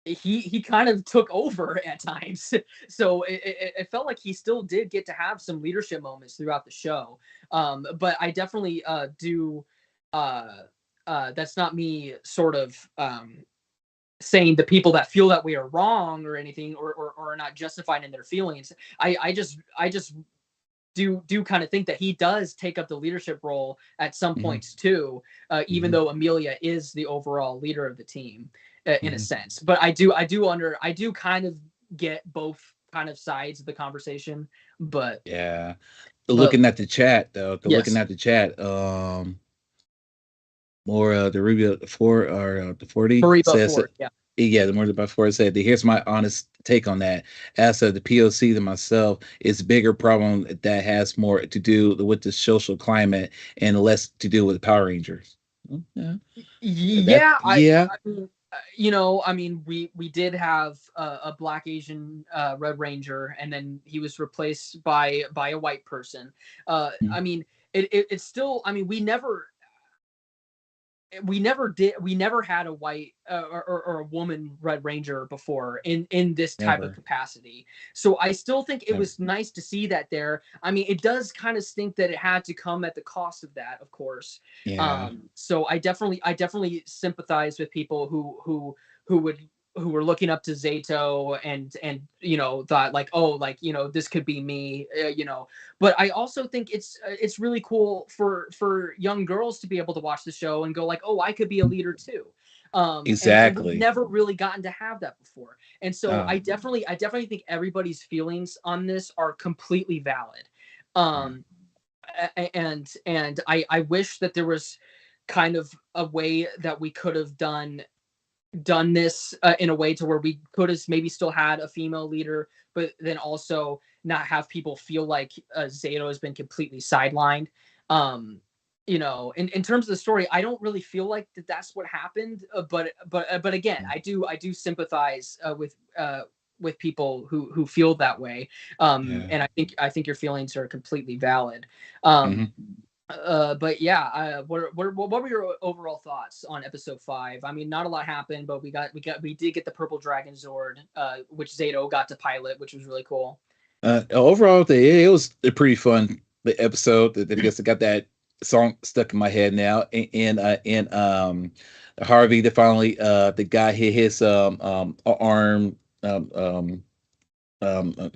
he kind of took over at times. So it felt like he still did get to have some leadership moments throughout the show. But I definitely do. That's not me sort of saying the people that feel that way are wrong or anything, or are not justified in their feelings. I just do kind of think that he does take up the leadership role at some hmm points too, even hmm though Amelia is the overall leader of the team, in a hmm sense. But I do kind of get both kind of sides of the conversation. But Yeah. but Looking at the chat though, looking yes, at the chat, more the Rubio 4 or the 40 Bariba says Ford, yeah. yeah, the more about 4 said, here's my honest take on that. As the POC to myself, it's a bigger problem that has more to do with the social climate and less to do with Power Rangers. Yeah, that Yeah, yeah, I mean, I mean, we did have a Black Asian Red Ranger, and then he was replaced by a white person. mm, I mean, it's still. I mean, we never had a white or a woman Red Ranger before in this type of never, capacity. So I still think it never. was nice to see that there. I mean, it does kind of stink that it had to come at the cost of that, of course. Yeah, So I definitely sympathize with people who would who were looking up to Zeto, and thought like, oh, like, this could be me. But I also think it's really cool for young girls to be able to watch the show and go like, oh, I could be a leader too. And we've exactly. never really gotten to have that before. And so I Uh, definitely think everybody's feelings on this are completely valid. yeah. Um, and I wish that there was kind of a way that we could have done this in a way to where we could have maybe still had a female leader, but then also not have people feel like Zato has been completely sidelined. In terms of the story, I don't really feel like that's what happened. But again, I do sympathize with people who feel that way. Yeah. And I think your feelings are completely valid. But yeah, what were your overall thoughts on episode 5? I mean, not a lot happened, but we did get the Purple Dragon Zord, which Zeto got to pilot, which was really cool. Overall, it was a pretty fun episode. I guess I got that song stuck in my head now. And Harvey, the guy hit his arm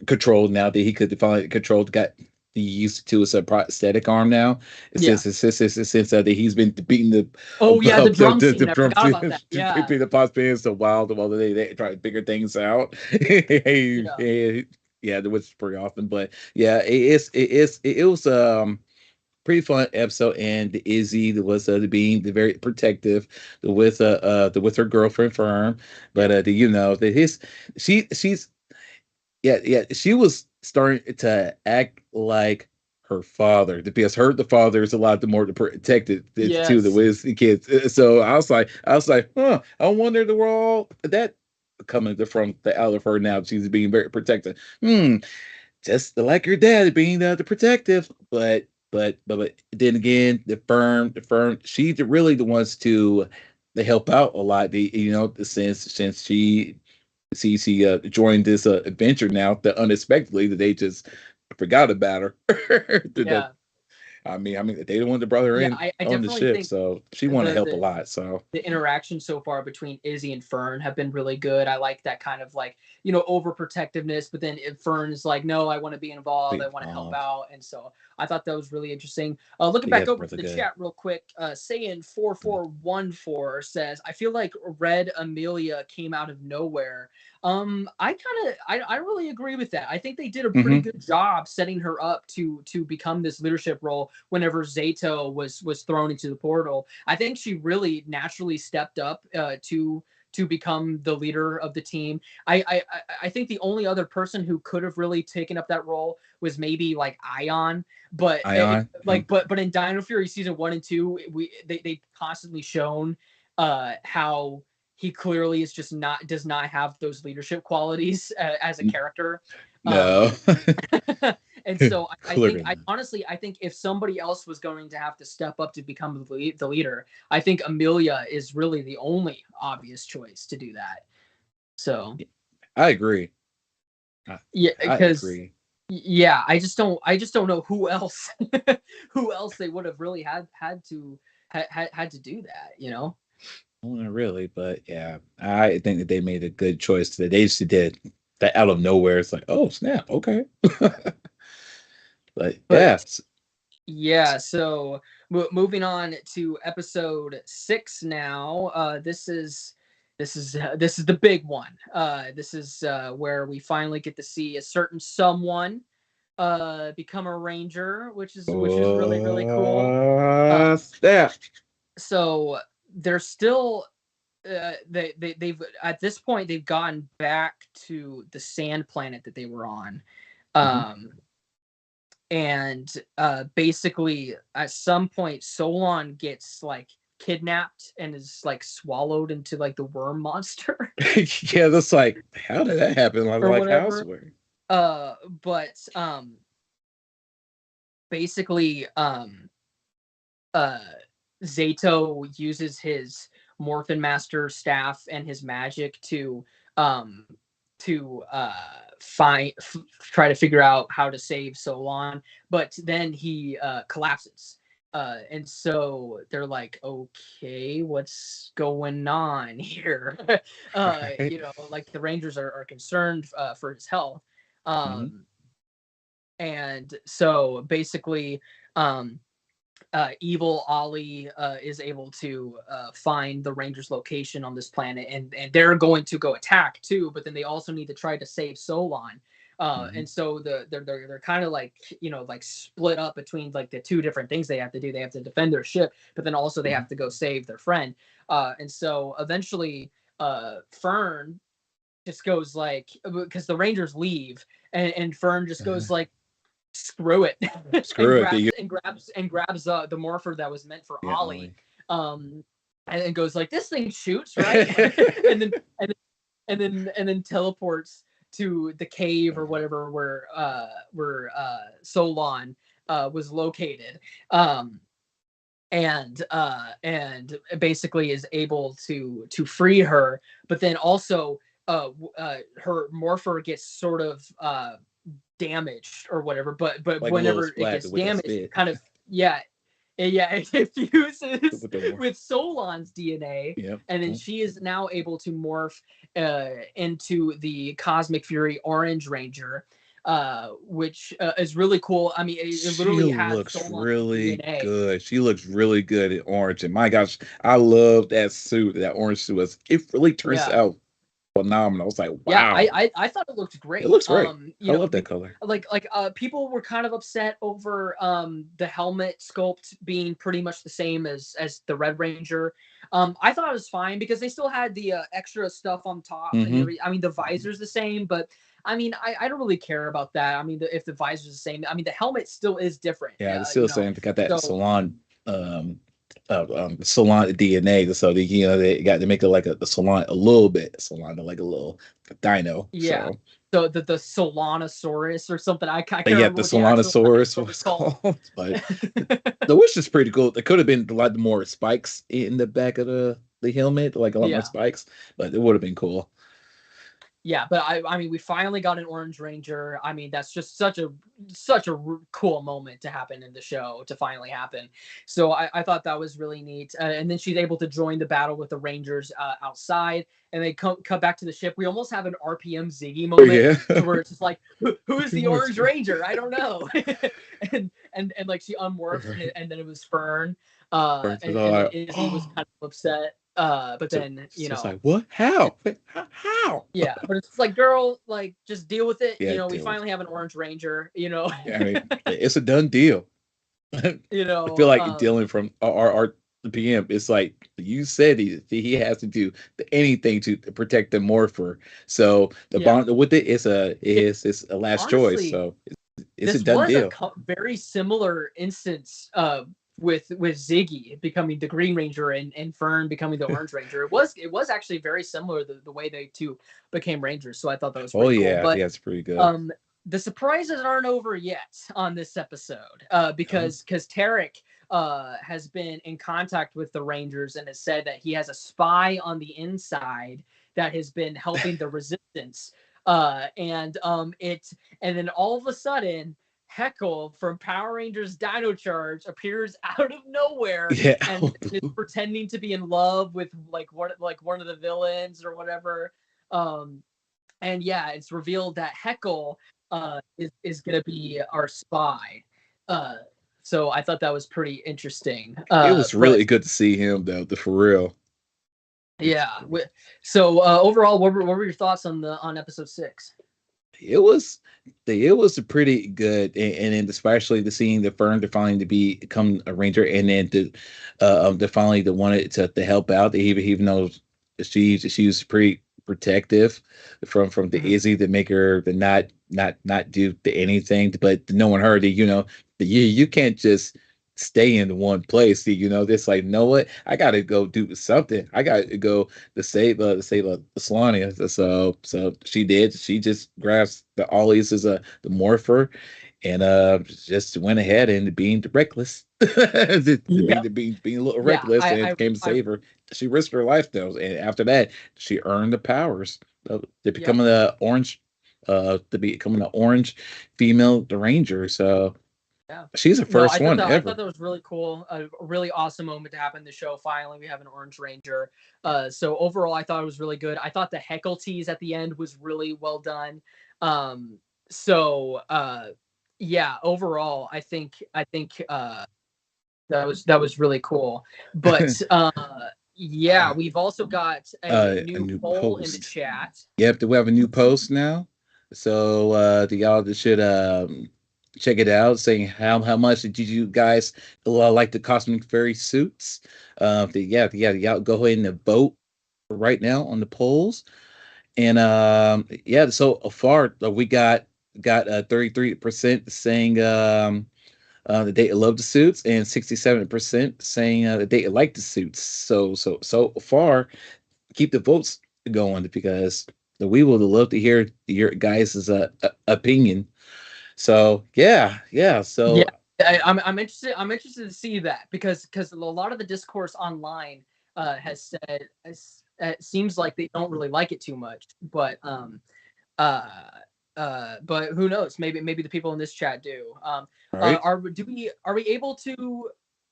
controlled now that he could finally control. Got he used to his prosthetic arm now. Since that he's been beating the the drum scene. I forgot about that. Yeah, beating the pots being so wild while they try to figure things out. Yeah, that was pretty often, but yeah, it was pretty fun episode. And Izzy was being very protective with her girlfriend Fern, but that she's she was starting to act like her father, because the father is a lot more protected to the kids. So I was like, huh, I wonder the role that coming from out of her now. She's being very protective. Just like your dad being the protective, but then again, the firm, she's really the ones to help out a lot. Since she joined this adventure now, that unexpectedly that they just forgot about her. I mean, they the one that brought her in on the ship, so she wanted to help a lot. So the interaction so far between Izzy and Fern have been really good. I like that kind of overprotectiveness, but then Fern is like, no, I want to be involved. I want to help out, and so I thought that was really interesting. Looking back over to the chat real quick, Saiyan 4414 says, I feel like Red Amelia came out of nowhere. I really agree with that. I think they did a pretty good job setting her up to become this leadership role whenever Zeto was thrown into the portal. I think she really naturally stepped up to become the leader of the team. I think the only other person who could have really taken up that role was maybe like Ion, but but in Dino Fury season 1 and 2, they constantly shown how he clearly does not have those leadership qualities as a character. No. And so I think if somebody else was going to have to step up to become the leader, I think Amelia is really the only obvious choice to do that. So I agree. I just don't know who else they would have really had to do that, Not really, but yeah, I think that they made a good choice. That they just did that out of nowhere. It's like, oh snap, okay. but yeah. So moving on to episode 6 now. This is the big one. This is where we finally get to see a certain someone become a ranger, which is really, really cool. So they're still they've at this point they've gotten back to the sand planet that they were on. And basically at some point Solon gets like kidnapped and is like swallowed into like the worm monster. Yeah, that's like, how did that happen? But basically Zeto uses his Morphin Master staff and his magic to try to figure out how to save Solon, but then he collapses. And so they're like, okay, what's going on here? Like the Rangers are concerned for his health. And so basically evil Ollie is able to find the Rangers' location on this planet, and they're going to go attack too. But then they also need to try to save Solon, and so they're kind of like like split up between like the two different things they have to do. They have to defend their ship, but then also they have to go save their friend. And so eventually, Fern just goes like, because the Rangers leave, and Fern just goes like, screw it, and grabs the Morpher that was meant for Ollie, and goes like, this thing shoots, right? and then teleports to the cave or whatever where Solon was located. And basically is able to free her, but then also her Morpher gets sort of damaged or whatever, but Like a little whenever it splat gets with that damaged, spit. kind of it fuses with Solon's DNA, Yep. and then she is now able to morph into the Cosmic Fury Orange Ranger, which is really cool. I mean, it literally has looks Solon's really DNA. good. She looks really good in orange, and my gosh, I love that suit. That orange suit. It really turns out phenomenal. I was like, wow. Yeah, I thought it looked great. It looks great. You I know, love that color. Like people were kind of upset over the helmet sculpt being pretty much the same as the Red Ranger. I thought it was fine because they still had the extra stuff on top. And I mean, the visor's the same, but I mean, I don't really care about that. I mean, if the visor's the same, I mean, the helmet still is different. Yeah, it's still saying they got that So- salon salon DNA, so they got to make it like a salon a little bit salon like a little dino. Yeah. So the Solanosaurus or something. I can't yeah, remember the what Solanosaurus was called. But the wish is pretty cool. There could have been a lot more spikes in the back of the helmet, like a lot more spikes, but it would have been cool. Yeah, but I mean, we finally got an Orange Ranger. I mean, that's just such a cool moment to happen in the show, to finally happen. So I thought that was really neat. And then she's able to join the battle with the Rangers outside, and they cut back to the ship. We almost have an RPM Ziggy moment where it's just like, who is the Orange Ranger? I don't know. and like she unmorphs, and then it was Fern. And then Izzy was kind of upset. But then it's like, what? How? Yeah, but it's like, girl, like, just deal with it. Yeah, we finally have an Orange Ranger. Yeah, I mean, it's a done deal. I feel like dealing from our PM. It's like you said, he has to do anything to protect the Morpher. So the bond with it is a last choice. So it's a done deal. A very similar instance with Ziggy becoming the Green Ranger and Fern becoming the Orange Ranger. It was actually very similar the way they two became Rangers. So I thought that was pretty cool. But, it's pretty good. The surprises aren't over yet on this episode because Tarek has been in contact with the Rangers and has said that he has a spy on the inside that has been helping the resistance. And then all of a sudden, Heckle from Power Rangers Dino Charge appears out of nowhere and is pretending to be in love with one of the villains or whatever. And yeah, it's revealed that Heckle is gonna be our spy. So I thought that was pretty interesting. It was really good to see him though, for real. Yeah. So overall, what were your thoughts on episode 6? It was pretty good, and especially the seeing the Fern to finally become a ranger, and then to finally to wanted to help out, even though she was pretty protective from the Izzy to make her to not do anything, but knowing her that you can't just stay in one place. This like, what? I gotta go do something. I gotta go to save Solania. So she did. She just grasped the ollies as the Morpher, and just went ahead and being reckless, being a little reckless, and came to save her. She risked her life though, and after that, she earned the powers to becoming the orange, female ranger. So. Yeah. She's the first one ever. I thought that was really cool. A really awesome moment to happen in the show. Finally, we have an Orange Ranger. So overall, I thought it was really good. I thought the Heckle tease at the end was really well done. Yeah, overall, I think that was really cool. But yeah, we've also got a new poll in the chat. Yep, we have a new post now. So y'all should check it out, saying how much did you guys like the Cosmic Fairy suits. Y'all go ahead and vote right now on the polls. And so far we got 33% saying that they love the suits, and 67% saying that they like the suits. So far, keep the votes going, because So we would love to hear your guys' opinion. So yeah. Yeah, So I'm interested. I'm interested to see that because a lot of the discourse online has said it seems like they don't really like it too much. Uh, but who knows? Maybe the people in this chat do. all right. Are we able to?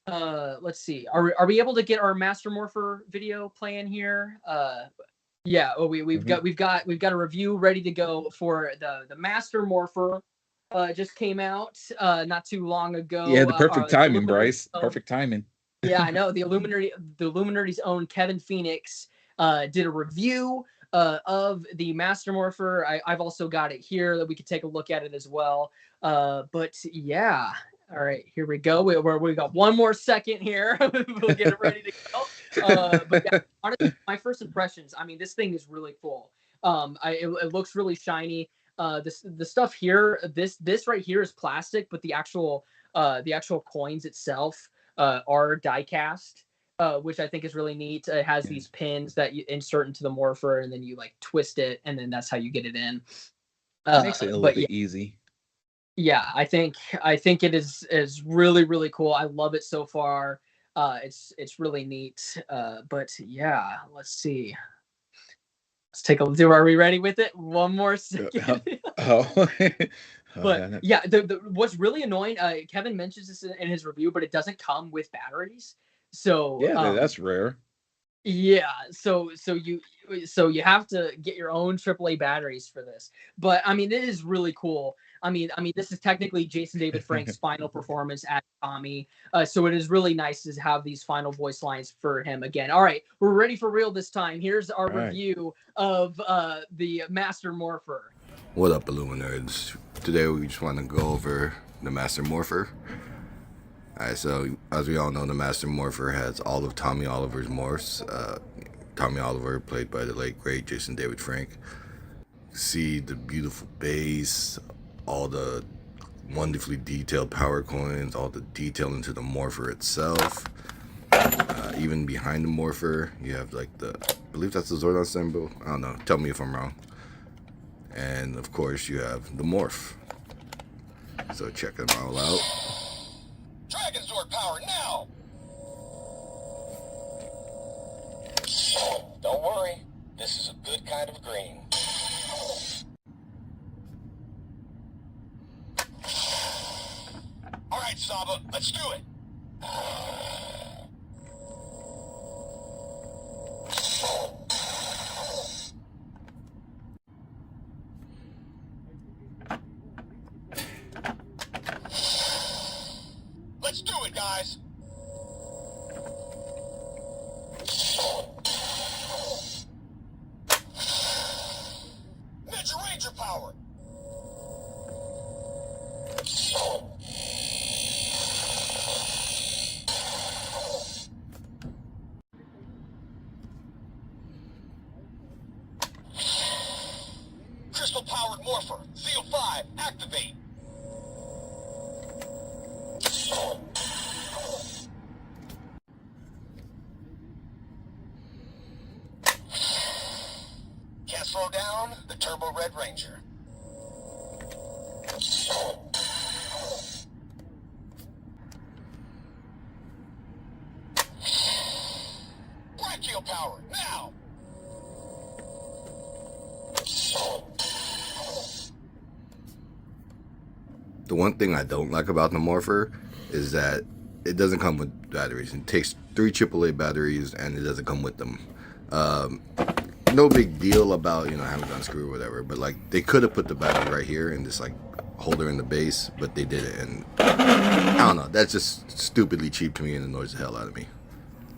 Let's see. Are we able to get our Master Morpher video playing here? Yeah. Oh, we've got a review ready to go for the Master Morpher. Just came out not too long Yeah, ago. the perfect The timing, Illuminati Bryce. Perfect timing. yeah, I know. The Illuminati's own Kevin Phoenix did a review of the Master Morpher. I've also got it here that we could take a look at it as well. But yeah, all right, here we go. We got one more second here. We'll get it ready to go. But yeah, honestly, my first impressions. I mean, this thing is really cool. It looks really shiny. The stuff here, this right here is plastic, but the actual coins itself are die cast, which I think is really neat. It has these pins that you insert into the morpher, and then you like twist it, and then that's how you get it in. Makes it a little But bit easy. yeah, I think it is really really cool. I love it so far. It's really neat. But yeah, let's see. Let's take a look. Are we ready with it? One more second. Oh. But yeah, the what's really annoying, Kevin mentions this in his review, but it doesn't come with batteries. So Yeah, that's rare. yeah, so you have to get your own AAA batteries for this. But I mean, it is really cool. I mean, this is technically Jason David Frank's final performance as Tommy. So it is really nice to have these final voice lines for him again. All right, we're ready for real this time. Here's our review of the Master Morpher. What up, Illuminerds? Today we just want to go over the Master Morpher. Alright, so as we all know, the Master Morpher has all of Tommy Oliver's morphs. Tommy Oliver, played by the late great Jason David Frank. See the beautiful base, all the wonderfully detailed power coins, all the detail into the Morpher itself. Even behind the Morpher, you have like I believe that's the Zordon symbol. I don't know. Tell me if I'm wrong. And of course, you have the morph. So check them all out. Dragon Sword power now! Don't worry, this is a good kind of green. Alright, Saba, let's do it! Let's do it, guys! Ninja Ranger power! Crystal powered Morpher, Seal 5, activate! Can't slow down the Turbo Red Ranger. Brachio power, now! The one thing I don't like about the Morpher is that it doesn't come with batteries. It takes 3 AAA batteries and it doesn't come with them. No big deal about, having it unscrew or whatever, but like they could have put the battery right here and just like holder in the base, but they did it, and I don't know, that's just stupidly cheap to me and annoys the hell out of me.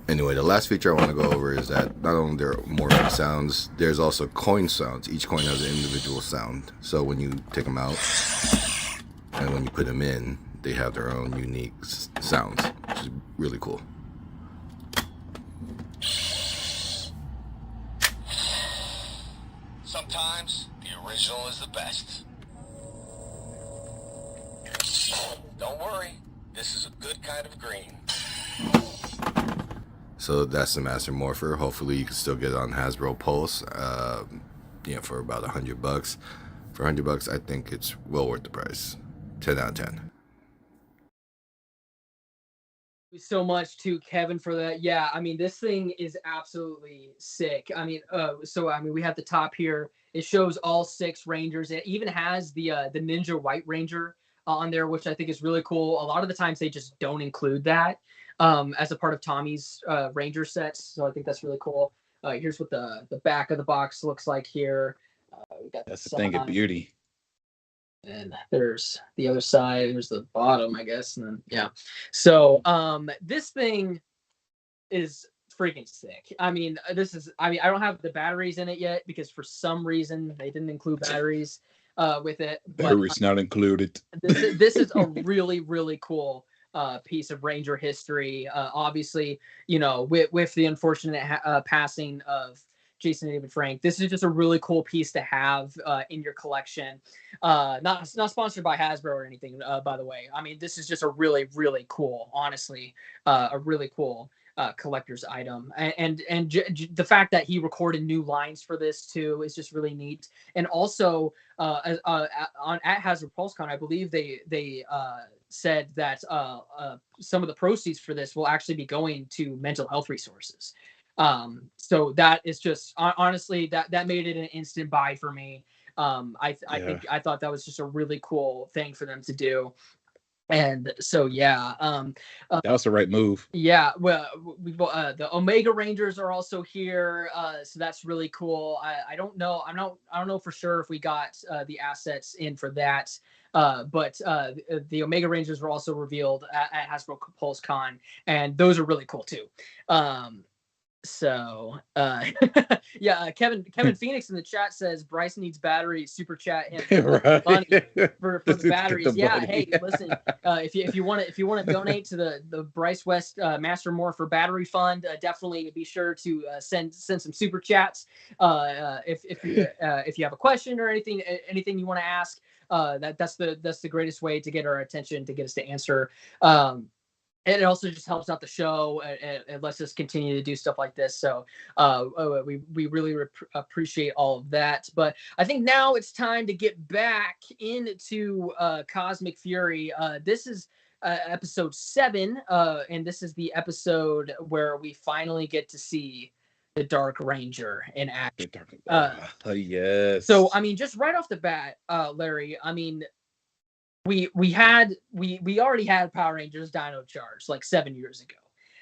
Anyway, the last feature I want to go over is that not only there are Morpher sounds, there's also coin sounds. Each coin has an individual sound, so when you take them out and when you put them in, they have their own unique sounds, which is really cool. Sometimes the original is the best. Don't worry, this is a good kind of green. So that's the Master Morpher. Hopefully you can still get it on Hasbro Pulse. for about $100. For $100, I think it's well worth the price. 10 out of 10. So much to Kevin for that. Yeah, I mean, this thing is absolutely sick. I mean, we have the top here. It shows all 6 Rangers. It even has the Ninja White Ranger on there, which I think is really cool. A lot of the times they just don't include that as a part of Tommy's Ranger sets, so I think that's really cool. Here's what the back of the box looks like here. We got That's the thing of beauty. And there's the other side. There's the bottom, I guess. And then, yeah. So this thing is freaking sick. I mean, I don't have the batteries in it yet because for some reason they didn't include batteries with it. Batteries not included. This is a really, really cool piece of Ranger history. Obviously, with the unfortunate passing of Jason David Frank, this is just a really cool piece to have in your collection. Not sponsored by Hasbro or anything, by the way. I mean, this is just a really, really cool, honestly, a really cool collector's item. And the fact that he recorded new lines for this too is just really neat. And also at Hasbro PulseCon, I believe they said that some of the proceeds for this will actually be going to mental health resources. So that is just honestly that made it an instant buy for me. I thought that was just a really cool thing for them to do. And so that was the right move. Yeah, well, the Omega Rangers are also here, so that's really cool. I don't know for sure if we got the assets in for that, but the Omega Rangers were also revealed at Hasbro PulseCon, and those are really cool too. Kevin Phoenix in the chat says Bryce needs batteries. Super chat him right. money for the batteries. Yeah, hey, listen, if you want to donate to the Bryce West Master Morpher Battery Fund, definitely be sure to send some super chats. If you have a question or anything you want to ask, that's the greatest way to get our attention, to get us to answer. And it also just helps out the show and lets us continue to do stuff like this. So we really appreciate all of that. But I think now it's time to get back into Cosmic Fury. This is episode 7, and this is the episode where we finally get to see the Dark Ranger in action. Yes. So, I mean, just right off the bat, Larry, I mean, we already had Power Rangers Dino Charge like 7 years ago.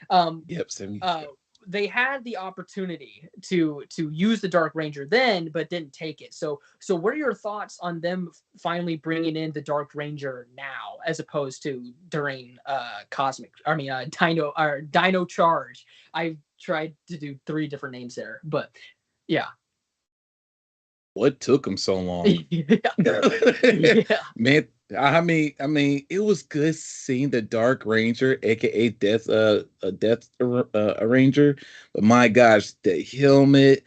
7 years ago. They had the opportunity to use the Dark Ranger then, but didn't take it. So what are your thoughts on them finally bringing in the Dark Ranger now, as opposed to during Dino Charge? I tried to do 3 different names there, but yeah. What took them so long? Yeah. Man, I mean, it was good seeing the Dark Ranger, aka Death Ranger. But my gosh, the helmet,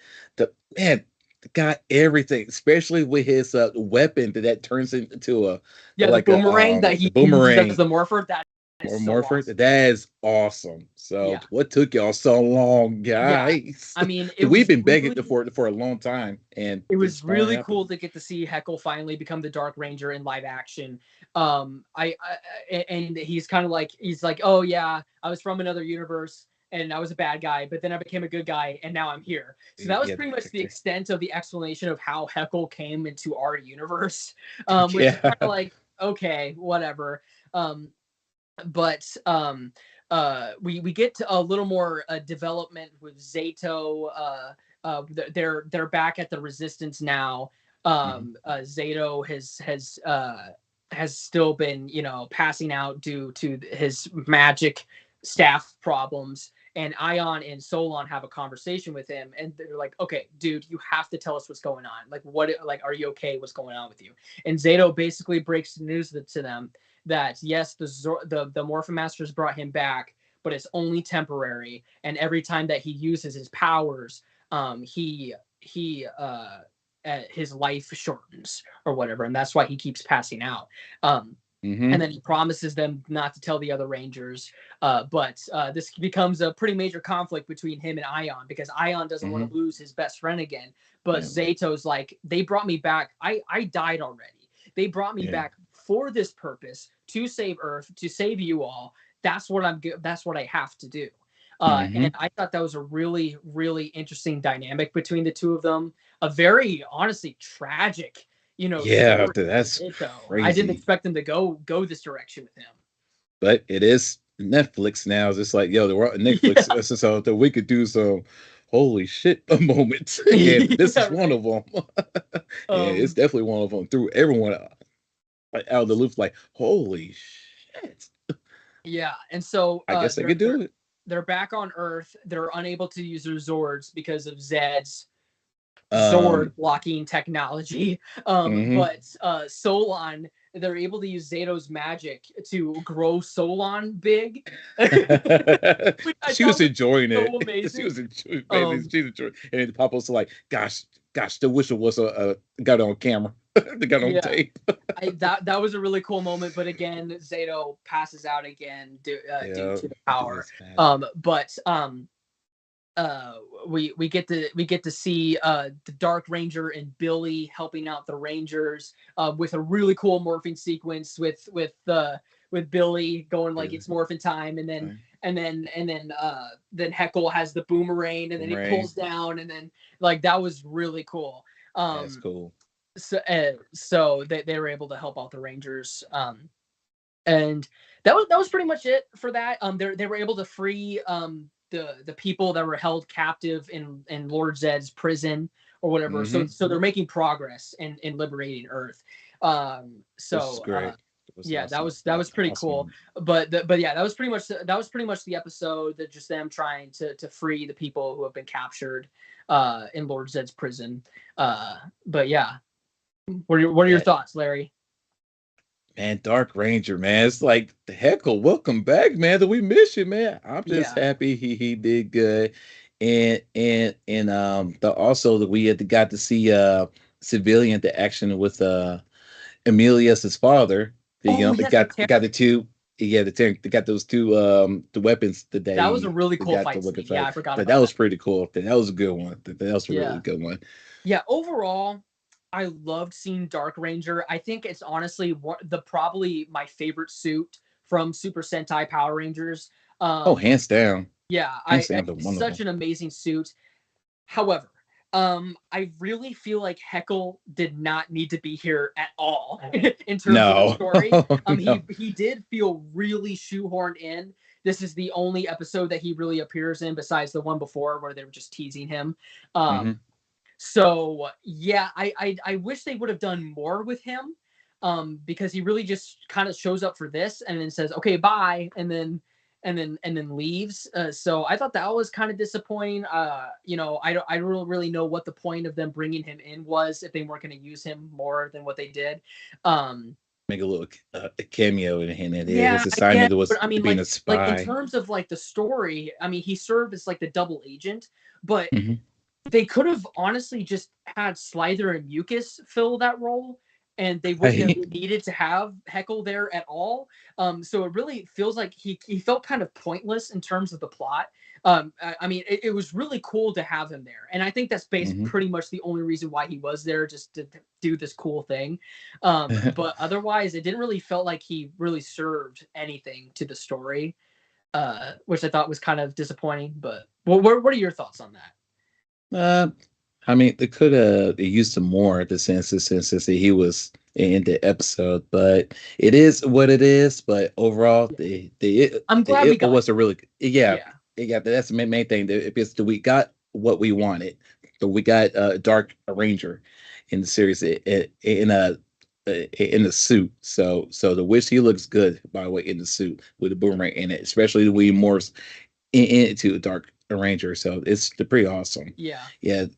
got everything, especially with his weapon that turns into the boomerang that he uses as the Morpher. Morpher, that is awesome. So what took y'all so long, guys? Yeah. I mean, we've been begging for a long time, and it was really cool to get to see Heckle finally become the Dark Ranger in live action. And he's kind of like, oh yeah, I was from another universe and I was a bad guy, but then I became a good guy and now I'm here. So that was pretty much the extent of the explanation of how Heckle came into our universe. Which is kind of like, okay, whatever. But we get to a little more development with Zeto. They're back at the Resistance now. Zeto has still been passing out due to his magic staff problems, and Ion and Solon have a conversation with him, and they're like, okay, dude, you have to tell us what's going on. Are you okay? What's going on with you? And Zeto basically breaks the news to them that yes, the Morphin Masters brought him back, but it's only temporary. And every time that he uses his powers, his life shortens or whatever, and that's why he keeps passing out. Mm-hmm. And then he promises them not to tell the other Rangers. But this becomes a pretty major conflict between him and Ion, because Ion doesn't want to lose his best friend again. But Zeto's like, they brought me back. I died already. They brought me back for this purpose, to save Earth, to save you all. That's what that's what I have to do. And I thought that was a really, really interesting dynamic between the two of them. A very, honestly, tragic, Yeah, story. that's I didn't crazy. expect them to go this direction with him. But it is Netflix now. It's just like, yo, we're on Netflix, so that we could do some holy shit moments, and this is one of them. Yeah, it's definitely one of them. Threw everyone out of the loop, like, holy shit. Yeah, and so I guess they could do it. They're back on Earth. They're unable to use their Zords because of Zed's Zord blocking technology. But Solon, they're able to use Zeto's magic to grow Solon big. She was enjoying it. Amazing. She was enjoying it. And then Papa was like, gosh, still wish it was got on camera. Got on tape. That was a really cool moment, but again, Zeto passes out again due to the power. We get to see the Dark Ranger and Billy helping out the Rangers with a really cool morphing sequence with Billy going like it's morphin' time, and then Heckle has the boomerang, and then he pulls down, and then like that was really cool. That's cool. So they were able to help out the Rangers, and that was pretty much it for that. They were able to free the people that were held captive in Lord Zed's prison or whatever. So they're making progress in liberating Earth. So great. That was pretty cool. But yeah, that was pretty much the episode. That just them trying to free the people who have been captured in Lord Zed's prison. But yeah, what are your thoughts, Larry? Man, Dark Ranger, man, it's like the Heckle, welcome back, man. That we miss you, man. I'm just happy he did good, and also that we got to see Civilian the action with Amelia as his father. They got the two. Yeah, they got those two the weapons today. That was a really cool fight scene. Yeah, I forgot about that. That was pretty cool. That was a good one. That was a really good one. Yeah, overall, I loved seeing Dark Ranger. I think it's honestly probably my favorite suit from Super Sentai Power Rangers. Hands down. Yeah, it's such an amazing suit. However, I really feel like Heckle did not need to be here at all in terms of the story. He did feel really shoehorned in. This is the only episode that he really appears in, besides the one before where they were just teasing him. So yeah, I wish they would have done more with him, because he really just kind of shows up for this and then says, okay, bye. And then leaves. So I thought that was kind of disappointing. I don't really know what the point of them bringing him in was, if they weren't going to use him more than what they did. Make a little a cameo in him. His assignment was being a spy. Like in terms of like the story, I mean, he served as like the double agent, but they could have honestly just had Slither and Mucus fill that role, and they wouldn't have needed to have Heckle there at all. So it really feels like he felt kind of pointless in terms of the plot. I mean, it was really cool to have him there, and I think that's pretty much the only reason why he was there, just to do this cool thing. But otherwise, it didn't really felt like he really served anything to the story, which I thought was kind of disappointing. But what are your thoughts on that? I mean, they could have used some more at the since he was in the episode, but it is what it is. But overall, I'm glad we got. It was a really that's the main thing. Because we got what we wanted. So we got Dark Ranger in the series in the suit. So the wish he looks good, by the way, in the suit with the boomerang in it, especially the way he morphs into Dark Ranger. So it's pretty awesome. Yeah. They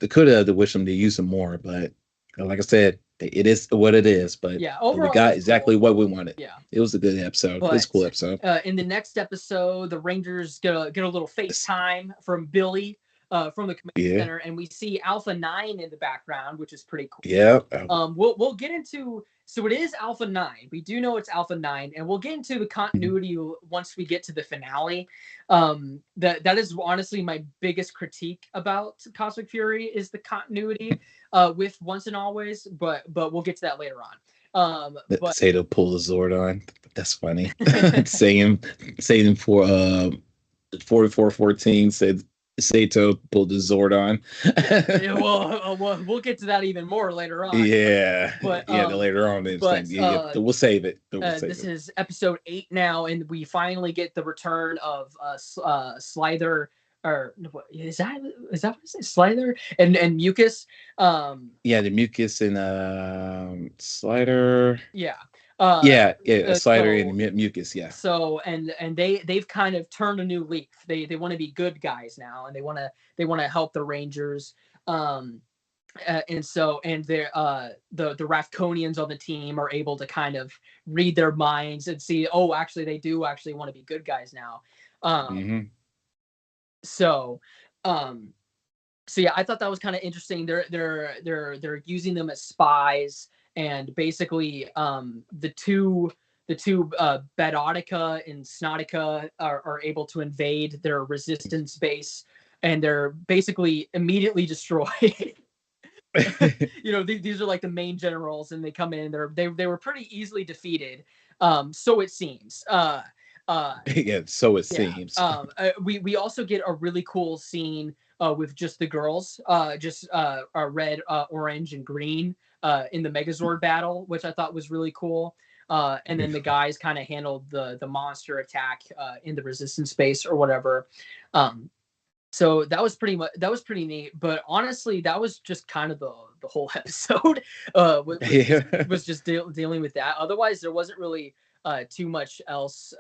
could have wished him to use him more, but like I said, it is what it is. But overall, we got exactly what we wanted. Yeah, it was a good episode. It was a cool episode. In the next episode, the Rangers get a little FaceTime from Billy from the command center, and we see Alpha 9 in the background, which is pretty cool. Yeah. We'll get into So it is Alpha 9. We do know it's Alpha 9, and we'll get into the continuity once we get to the finale. That is honestly my biggest critique about Cosmic Fury is the continuity with Once and Always, but we'll get to that later on. But Zeto pulled the Zordon. That's funny. saying for 4414 said Zeto pulled the Zordon. yeah, well, we'll get to that even more later on. Yeah, but later on. but we'll save it. This is episode 8 now, and we finally get the return of Slither. Or is that what it is? Slither and Mucus. The Mucus and Slider. Yeah. Slider and Mucus. Yeah. So and they've kind of turned a new leaf. They want to be good guys now, and they want to help the Rangers. And they're the Ravkonians on the team are able to kind of read their minds and see, oh, actually they do actually want to be good guys now. So yeah, I thought that was kind of interesting. They're using them as spies, and basically the two Betotica and Snotica are able to invade their resistance base, and they're basically immediately destroyed. These are like the main generals, and they come in. They were pretty easily defeated. So it seems. So it seems. We also get a really cool scene with just the girls, red, orange, and green in the Megazord battle, which I thought was really cool. And then the guys kind of handled the monster attack in the resistance space or whatever. So that was pretty neat. But honestly, that was just kind of the whole episode. Was just dealing with that. Otherwise, there wasn't really too much else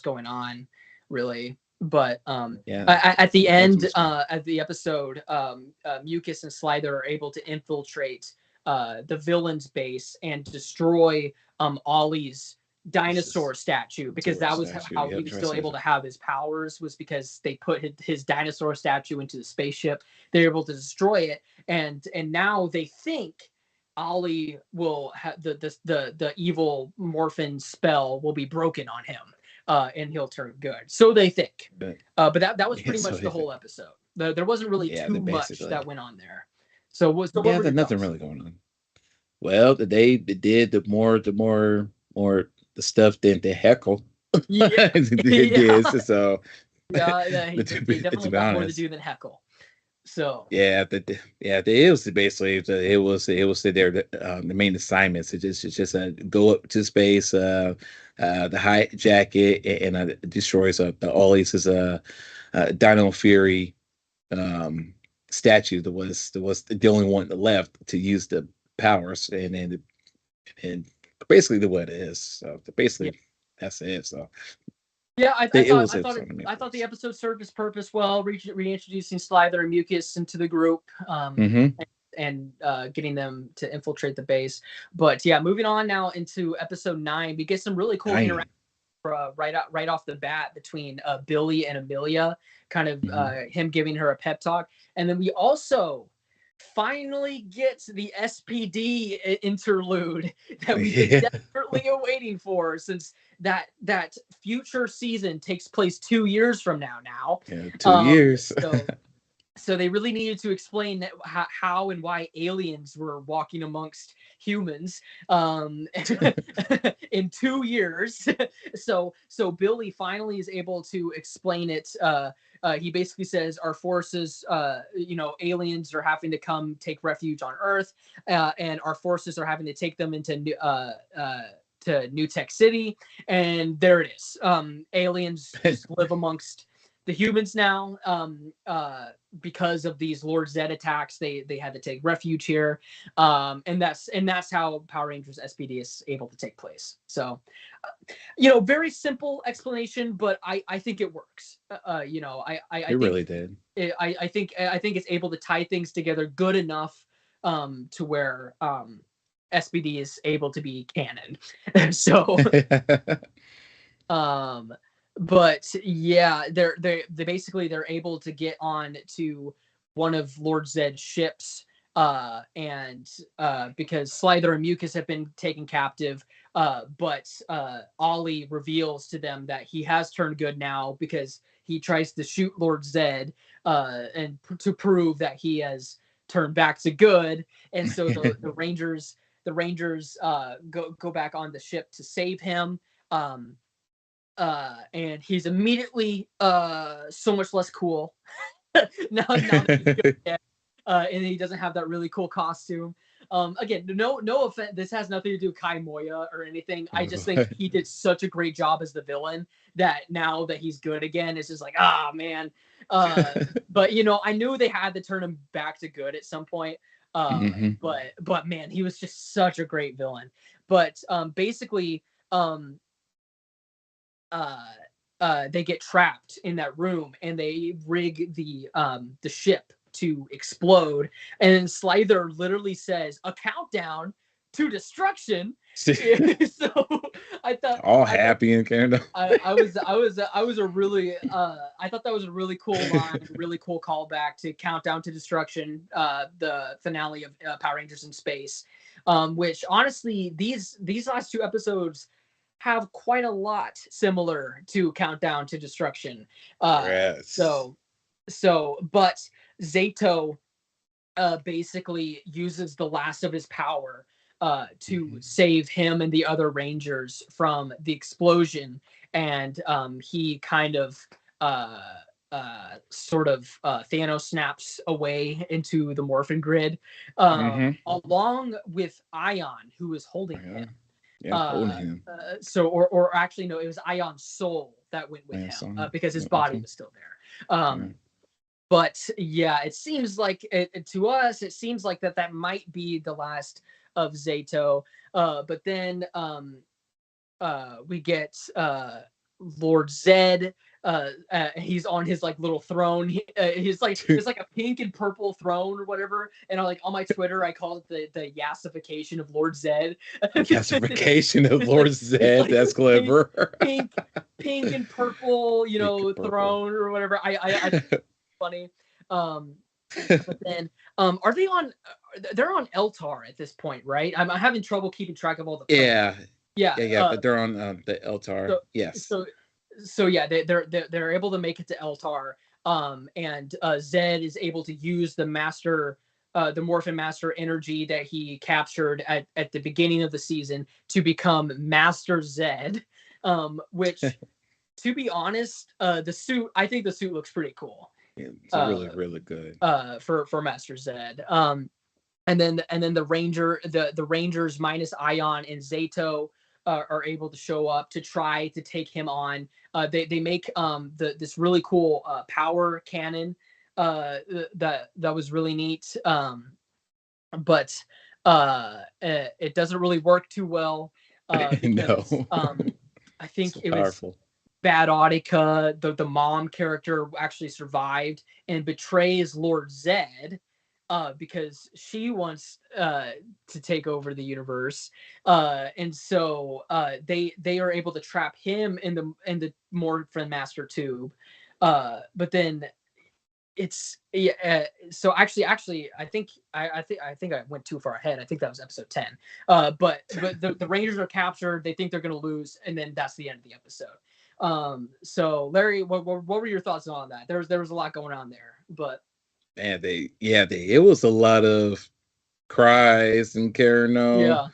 going on, really. But at the end of the episode, Mucus and Slither are able to infiltrate the villain's base and destroy Ollie's dinosaur statue, because that was how he was still able to have his powers, was because they put his dinosaur statue into the spaceship. They're able to destroy it, and now they think Ollie will have the evil Morphin spell will be broken on him, and he'll turn good. So they think. But that was pretty much the whole episode. There wasn't really too much that went on there. So there's nothing really going on. Well, they did the more the stuff than the heckle. Yeah. Did, so he definitely got more to do than heckle. So it was basically their the main assignments. It's just go up to space, the high jacket, and destroys Ollie's Dino Fury statue that was the only one left to use the powers, and basically the what it is. So basically that's it. So yeah, I thought the episode served its purpose well, reintroducing Slither and Mucus into the group, and getting them to infiltrate the base. But yeah, moving on now into episode 9, we get some really cool interaction right off the bat between Billy and Amelia, kind of him giving her a pep talk, and then we also finally get the SPD interlude that we've been desperately waiting for, since that future season takes place 2 years from now. 2 years. So they really needed to explain that how and why aliens were walking amongst humans in 2 years. So Billy finally is able to explain it. He basically says our forces, aliens are having to come take refuge on Earth, and our forces are having to take them into New Tech City, and there it is. Aliens just live amongst the humans now, because of these Lord Zed attacks. They had to take refuge here, and that's how Power Rangers SPD is able to take place. So, very simple explanation, but I think it works. I really did. I think it's able to tie things together good enough to where SPD is able to be canon. So, but yeah, they're basically able to get on to one of Lord Zed's ships, and because Slither and Mucus have been taken captive, but Ollie reveals to them that he has turned good now because he tries to shoot Lord Zed, and to prove that he has turned back to good. And so the Rangers go back on the ship to save him. And he's immediately so much less cool now that he's good again. And he doesn't have that really cool costume. Again, no offense. This has nothing to do with Kai Moya or anything. I just think he did such a great job as the villain that now that he's good again, it's just like, man. But I knew they had to turn him back to good at some point. But man, he was just such a great villain. But basically, they get trapped in that room and they rig the ship to explode, and Slither literally says a countdown to destruction. So I thought all happy in Canada. I thought that was a really cool line, really cool callback to Countdown to Destruction, the finale of Power Rangers in Space, which honestly these last two episodes have quite a lot similar to Countdown to Destruction. Yes. But Zeto basically uses the last of his power to save him and the other Rangers from the explosion, and he kind of Thanos snaps away into the Morphin grid, along with Ion, who is holding him. Yeah, holding him. Or actually, no, it was Ion's soul that went with him because his body was still there. But yeah, it seems like to us, it seems like that might be the last of Zeto. But then we get Lord Zed. He's on his like little throne. He's like it's like a pink and purple throne or whatever. And on my Twitter, I call it the yassification of Lord Zed. Yassification of Lord Zed. Like that's clever. Pink and purple, throne or whatever. I funny. But then are they on? They're on Eltar at this point, right? I'm having trouble keeping track of all the. Yeah. But they're on the Eltar. Yes. So yeah, they're able to make it to Eltar, and Zed is able to use the Morphin Master energy that he captured at the beginning of the season to become Master Zed, which, to be honest, I think the suit looks pretty cool. Yeah, it's really, really good. For Master Zed. And then the Rangers minus Ion and Zeto are able to show up to try to take him on. They make this really cool power cannon that was really neat. But it doesn't really work too well. Because, no. I think so it powerful. Was Bad Audica, the mom character, actually survived and betrays Lord Zed because she wants to take over the universe, and so they are able to trap him in the Morphin Master tube, but then it's so actually I think I went too far ahead. I think that was episode 10. But the Rangers are captured. They think they're going to lose, and then that's the end of the episode. So Larry, what were your thoughts on that? There was a lot going on there, but man, it was a lot of cries and carrying on,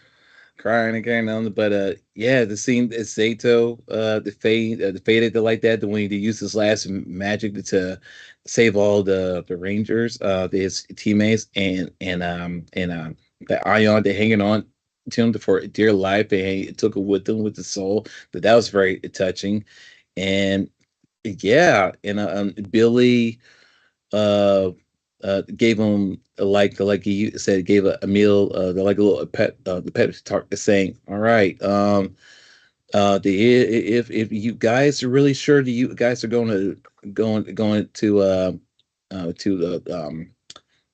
crying and carrying on. But the scene is Zeto, the faded like that, when he used his last magic to save all the Rangers, his teammates, and the Ion, they hanging on to him for dear life, and he took it with them with the soul. That was very touching. And Billy gave him like you said, gave a meal, like a little pet, the pet talk, saying, all right, if you guys are really sure that you guys are going to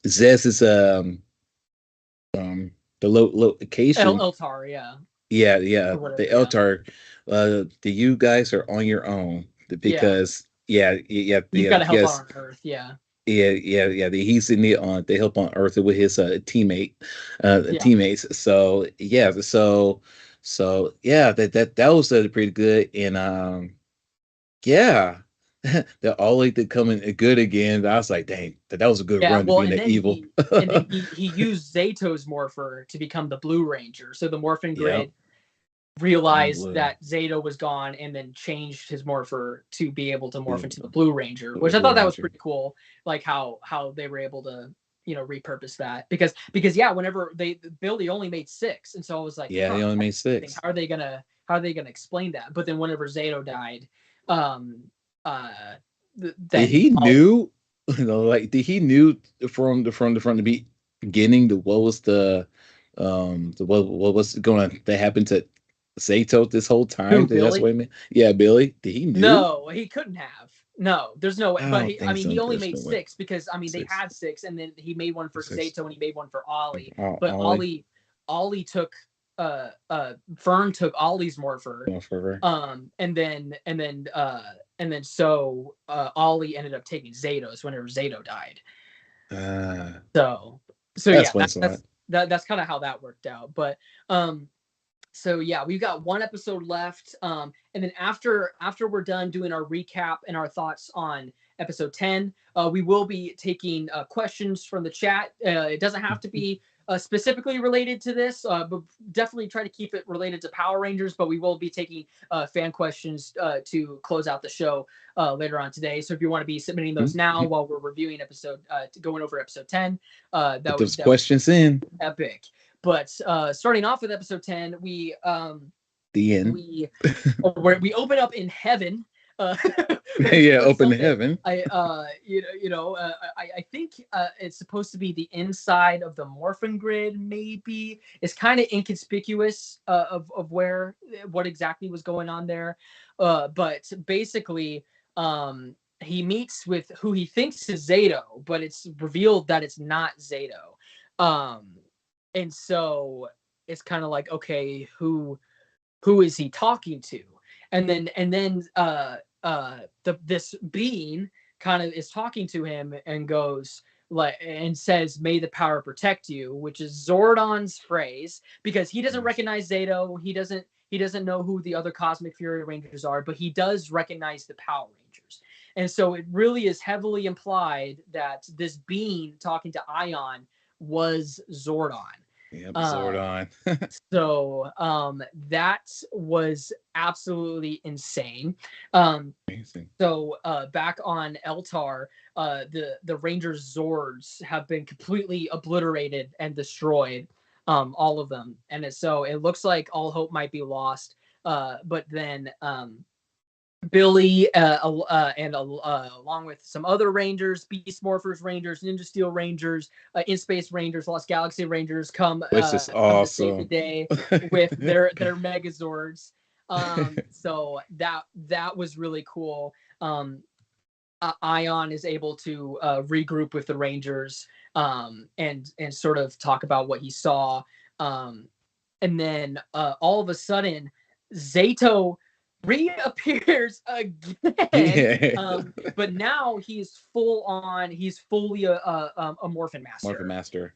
Zez's the location. Eltar, yeah, the Eltar. You guys are on your own because you've got to help on Earth, Yeah. He's in the help on Earth with his Yeah. teammates. So yeah, that was pretty good, and yeah, that Ollie did come in good again. I was like, dang, that was a good Yeah, run to well, being and that then evil. he used Zeto's Morpher to become the Blue Ranger. So the Morphin Yep. Grid realized Blue. that Zeto was gone and then changed his Morpher to be able to morph Blue. into the Blue Ranger, which I thought that was pretty cool. Like how they were able to repurpose that because yeah, whenever Billy only made 6, and so I was like, Yeah, he only made 6. how are they gonna explain that? But then whenever Zeto died, uh, Did he knew? Like, did he knew from the beginning what was what was going to happen to Zeto this whole time? That's what I mean. Yeah, Billy. Did he knew? No, he couldn't have. No, there's no way. But he only There's made no way. 6 because they had 6, and then he made one for 6. Zeto and he made one for Ollie. Oh, But Ollie took Fern took Ollie's Morpher. And then so Ollie ended up taking Zeto's whenever Zeto died. So yeah, that's kind of how that worked out. But so yeah, we've got one episode left, and then after we're done doing our recap and our thoughts on episode 10, we will be taking questions from the chat. It doesn't have to be specifically related to this, but definitely try to keep it related to Power Rangers. But we will be taking fan questions to close out the show later on today. So if you want to be submitting those now while we're reviewing going over episode 10, that those questions in epic. But starting off with episode 10, we the end. We open up in heaven. Open heaven. I think it's supposed to be the inside of the Morphin Grid. Maybe it's kind of inconspicuous of what exactly was going on there. But basically, he meets with who he thinks is Zeto, but it's revealed that it's not Zeto. And so it's kind of like, okay, who is he talking to? And then this being kind of is talking to him and goes and says, "May the power protect you," which is Zordon's phrase, because he doesn't recognize Zeto. He doesn't know who the other Cosmic Fury Rangers are, but he does recognize the Power Rangers. And so it really is heavily implied that this being talking to Ion was Zordon. Yep, Zordon. So that was absolutely insane. Amazing. So back on Eltar, the Rangers Zords have been completely obliterated and destroyed, all of them. And so it looks like all hope might be lost. But then Billy and along with some other Rangers, Beast Morphers Rangers, Ninja Steel Rangers, In Space Rangers, Lost Galaxy Rangers come awesome. to save the day with their Megazords. So that was really cool. Ion is able to regroup with the Rangers and sort of talk about what he saw. And then all of a sudden, Zeto reappears again, but now he's fully a Morphin Master.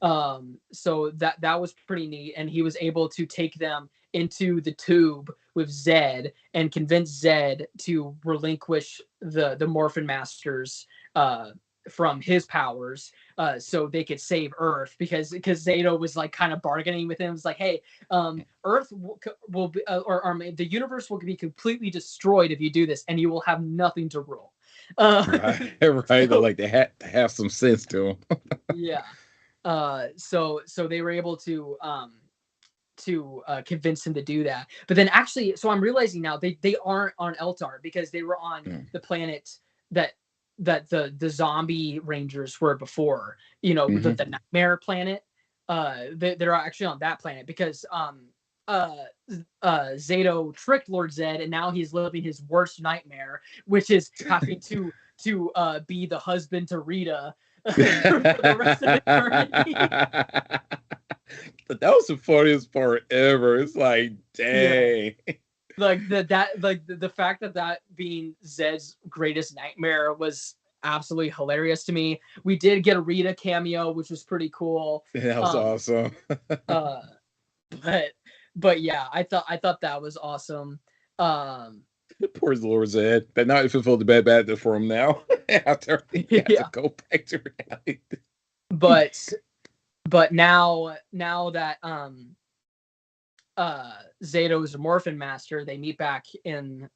So that was pretty neat, and he was able to take them into the tube with Zed and convince Zed to relinquish the Morphin Masters from his powers, so they could save Earth, because Zeto was like kind of bargaining with him. It's like, hey, Earth will be, or the universe will be completely destroyed if you do this, and you will have nothing to rule. Right. So, like they have some sense to them. Yeah. So they were able to convince him to do that. But then actually, so I'm realizing now they aren't on Eltar, because they were on the planet that the zombie Rangers were before, the Nightmare planet. They're actually on that planet because Zeto tricked Lord Zed, and now he's living his worst nightmare, which is having to be the husband to Rita for the rest of eternity. But that was the funniest part ever. It's like, dang. Yeah. Like the fact that being Zed's greatest nightmare was absolutely hilarious to me. We did get a Rita cameo, which was pretty cool. That was awesome. uh, but yeah, I thought that was awesome. Poor Lord Zed. But now it fulfilled the bad for him now. After he has to go back to reality. But now that Zeto is a Morphin Master, they meet back in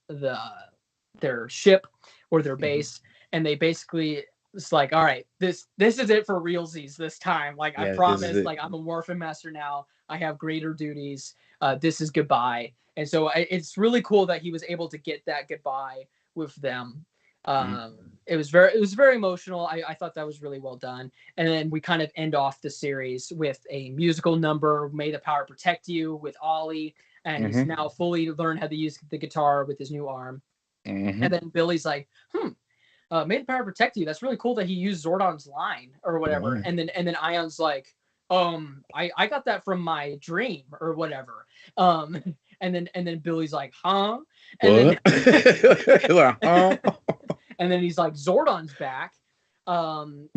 their ship or their base, and they basically, it's like, all right, this is it for realsies this time. Like, I promise, like, I'm a Morphin Master now. I have greater duties. This is goodbye. And so it's really cool that he was able to get that goodbye with them. It was very emotional. I thought that was really well done. And then we kind of end off the series with a musical number, May the Power Protect You, with Ollie, and he's now fully learned how to use the guitar with his new arm. And then Billy's like, May the Power Protect You. That's really cool that he used Zordon's line or whatever. And then Ion's like, I got that from my dream or whatever. And then Billy's like, huh? And then and then he's like, Zordon's back. And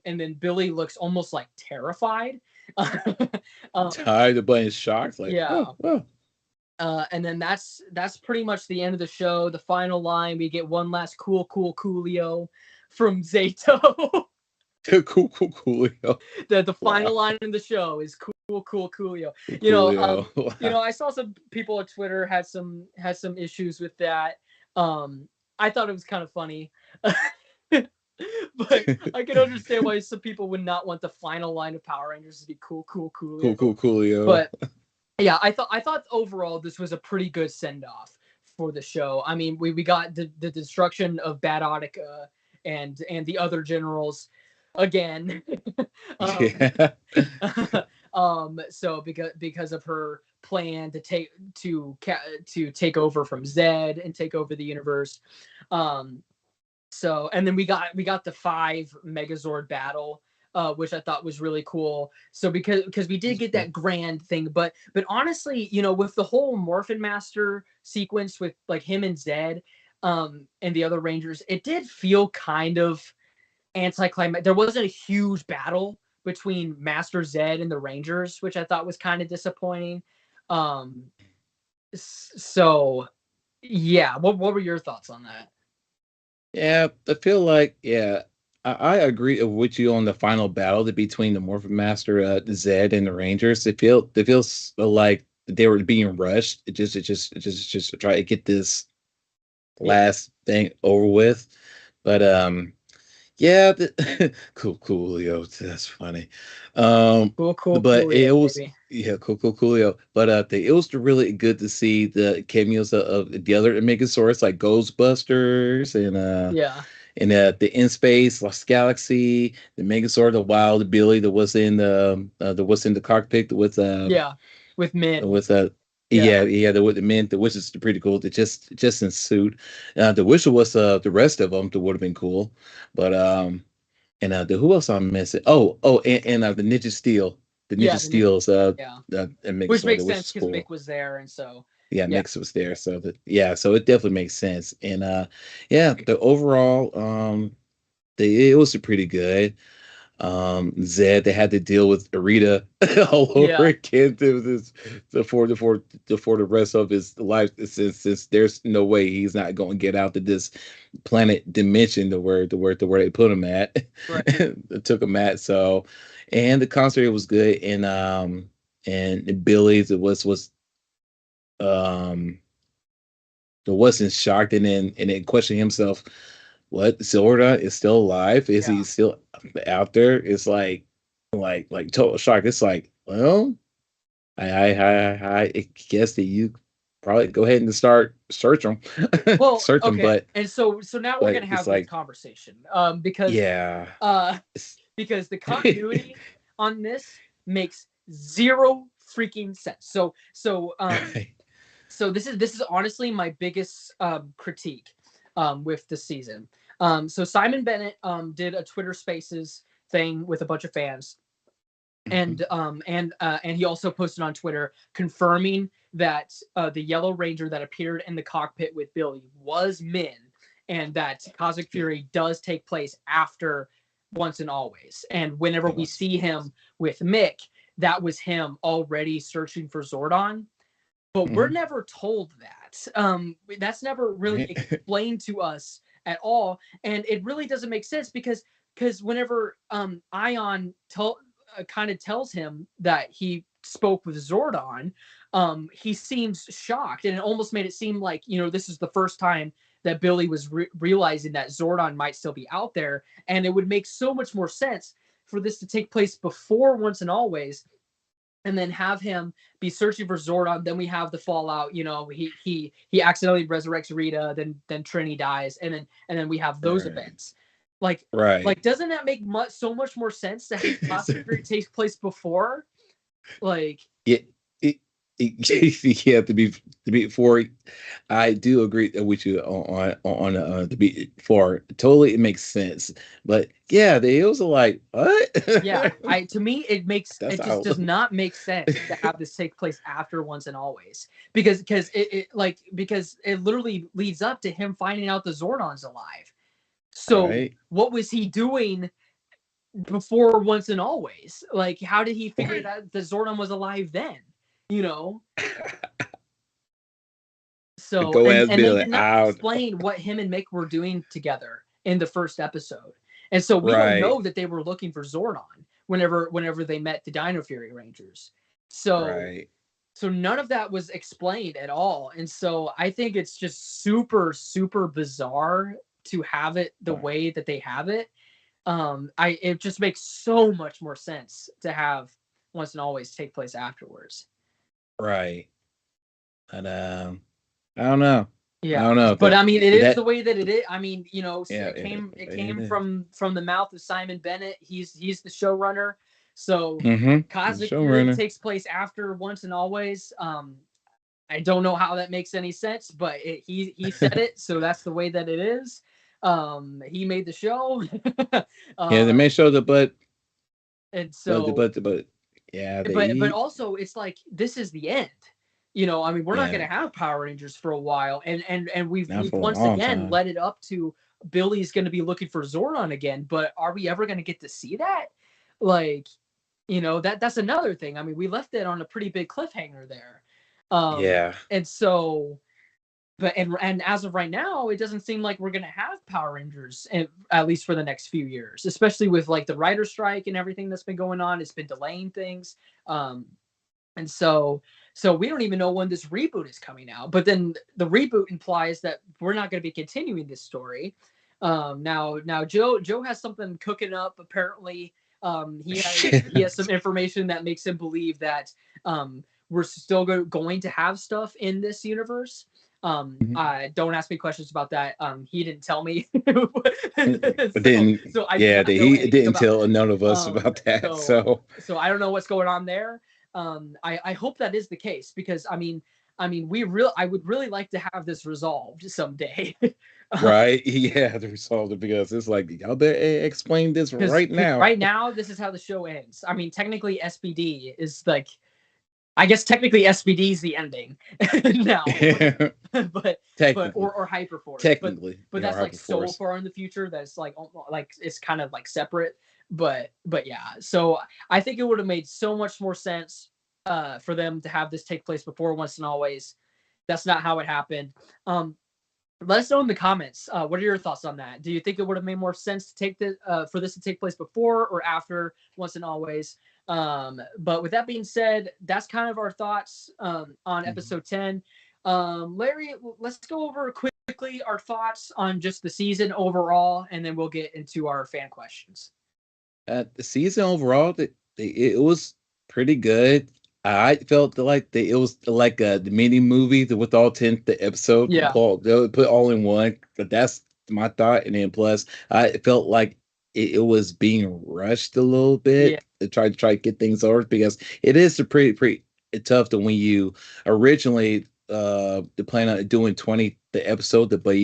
then Billy looks almost like terrified. Tired of being shocked. Like, yeah. Oh. And then that's pretty much the end of the show. The final line, we get one last coolio from Zeto. Coolio. The final line in the show is coolio. You know, I saw some people on Twitter had some issues with that. I thought it was kind of funny. But I can understand why some people would not want the final line of Power Rangers to be coolio. Coolio. But yeah, I thought overall this was a pretty good send off for the show. I mean, we got the destruction of Bad Audica and the other generals again. So because of her plan to take over from Zed and take over the universe. So, and then we got the 5 Megazord battle, which I thought was really cool. So because we did get that grand thing, but honestly, you know, with the whole Morphin Master sequence with like him and Zed, and the other Rangers, it did feel kind of anticlimactic. There wasn't a huge battle between Master Zed and the Rangers, which I thought was kind of disappointing. So yeah, what were your thoughts on that? Yeah, I feel like, I agree with you on the final battle between the Morphin Master, Zed, and the Rangers. It feels like they were being rushed. It just try to get this last thing over with. But yeah, coolio. That's funny. Cool. But Coolio, it was baby. coolio. But it was really good to see the cameos of the other Megasaurus, like Ghostbusters and and the In Space, Lost Galaxy, the Megazord, the Wild Billy that was in the cockpit with with Min. with with the men, the which is pretty cool. That just in suit. The wish was the rest of them that would have been cool, but and who else I'm missing? And the Ninja Steel, Steels, which makes sense because Mick was there, and so Mix was there, so so it definitely makes sense. And the overall it was pretty good. Zed, they had to deal with Arita all over again for the rest of his life, since there's no way he's not going to get out to this planet dimension to where they put him at. Right. Took him at. So, and the concert was good, and Billy's wasn't shocked, and then questioned himself. What, Zordon is still alive? Is he still out there? It's like total shock. It's like, well, I guess that you probably go ahead and start search them. Well, search them, but and so now we're gonna have this conversation, because because the continuity on this makes zero freaking sense. So this is honestly my biggest critique with the season. So Simon Bennett did a Twitter Spaces thing with a bunch of fans, and he also posted on Twitter confirming that the Yellow Ranger that appeared in the cockpit with Billy was Min, and that Cosmic Fury does take place after Once and Always. And whenever we see him with Mick, that was him already searching for Zordon. But we're never told that. That's never really explained to us at all, and it really doesn't make sense because whenever Ion kind of tells him that he spoke with Zordon, he seems shocked, and it almost made it seem like, you know, this is the first time that Billy was realizing that Zordon might still be out there, and it would make so much more sense for this to take place before Once and Always, and then have him be searching for Zordon. Then we have the fallout. You know, he accidentally resurrects Rita. Then Trini dies, and then we have those events. Like doesn't that make so much more sense that Cosmic Fury takes place before? Like, yeah, yeah. To be before, I do agree with you on to be for totally, it makes sense. But yeah, they also like what? Yeah, to me it does not make sense to have this take place after Once and Always, because it literally leads up to him finding out the Zordon's alive. So what was he doing before Once and Always? Like, how did he figure that the Zordon was alive then? You know. So and they did not explain what him and Mick were doing together in the first episode, and so we don't know that they were looking for Zordon whenever they met the Dino Fury Rangers. So so none of that was explained at all, and so I think it's just super super bizarre to have it the way that they have it. It just makes so much more sense to have Once and Always take place afterwards. Right. And I don't know. Yeah, I don't know. But I mean, it is the way that it is. I mean, you know, it came from the mouth of Simon Bennett. He's the showrunner. So Cosmic Fury takes place after Once and Always. I don't know how that makes any sense, but he said it, so that's the way that it is. He made the show. Yeah, they made show but yeah, but also it's like this is the end. You know, I mean, we're not going to have Power Rangers for a while, and we've once again led it up to Billy's going to be looking for Zordon again. But are we ever going to get to see that? Like, you know, that's another thing. I mean, we left it on a pretty big cliffhanger there. And so, and as of right now, it doesn't seem like we're going to have Power Rangers, at least for the next few years, especially with like the writer strike and everything that's been going on. It's been delaying things. And so we don't even know when this reboot is coming out. But then the reboot implies that we're not going to be continuing this story. Now Joe has something cooking up. Apparently, he has some information that makes him believe that we're still going to have stuff in this universe. Don't ask me questions about that. He didn't tell me. He didn't tell none of us about that. So I don't know what's going on there. I hope that is the case, because I mean I would really like to have this resolved someday. Right? Yeah, to resolve it, because it's like, y'all better explain this right now. Right now, this is how the show ends. I mean, technically SPD is like, I guess technically SPD is the ending now, but or Hyperforce. Technically, but that's like so far in the future that it's like it's kind of like separate. But yeah, so I think it would have made so much more sense for them to have this take place before Once and Always. That's not how it happened. Let us know in the comments. What are your thoughts on that? Do you think it would have made more sense to take for this to take place before or after Once and Always? But with that being said, that's kind of our thoughts on episode 10. Larry, let's go over quickly our thoughts on just the season overall, and then we'll get into our fan questions. The season overall, it was pretty good. I felt like it was like the mini movie with all 10 episodes. Yeah, they'll put all in one. But that's my thought. And then plus, I felt like it was being rushed a little bit to try to get things over, because it is a pretty tough to when you originally plan on doing 20 the episode, but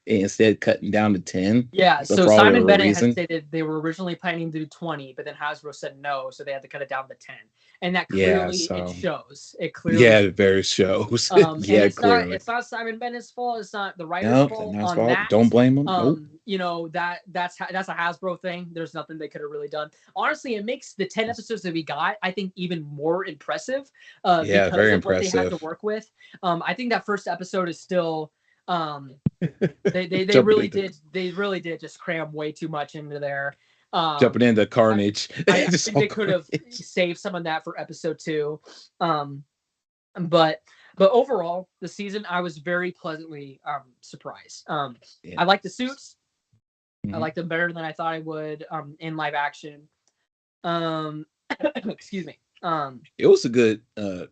instead cutting down to 10. Yeah, so for Simon whatever Bennett reason. had stated they were originally planning to do 20, but then Hasbro said no, so they had to cut it down to 10. And that Yeah, clearly so it shows. It clearly yeah, it very shows. and Yeah, it's clearly. not Simon Bennett's fault. It's not the writer's No, fault not his on fault. that. Don't blame him. Nope. You know, that's a Hasbro thing. There's nothing they could have really done. Honestly, it makes the 10 episodes that we got, I think, even more impressive. Yeah, Because very of what they had to impressive. work with. I think that first episode is still they Jumping really did just cram way too much into there. Jumping into carnage. I Just think they all could have carnage. saved some of that for episode 2. But overall, the season I was very pleasantly surprised. Yeah. I like the suits. I Mhm. like them better than I thought I would in live action. Excuse me. It was a good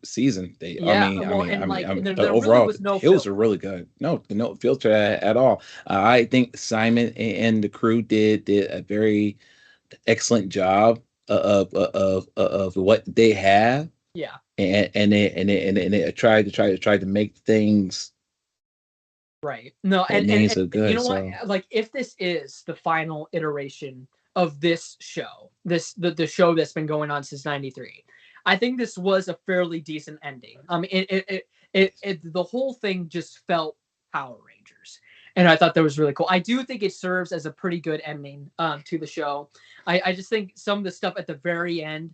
season. Yeah, well, and there really overall, was no it was filler. really good. No filter at all. I think Simon and the crew did a very excellent job of what they have, Yeah, and they tried to make things right. No, that and made it so good. you know what? So Like, if this is the final iteration of this show, the show that's been going on since '93, I think this was a fairly decent ending. The whole thing just felt Power Rangers, and I thought that was really cool. I do think it serves as a pretty good ending to the show. I just think some of the stuff at the very end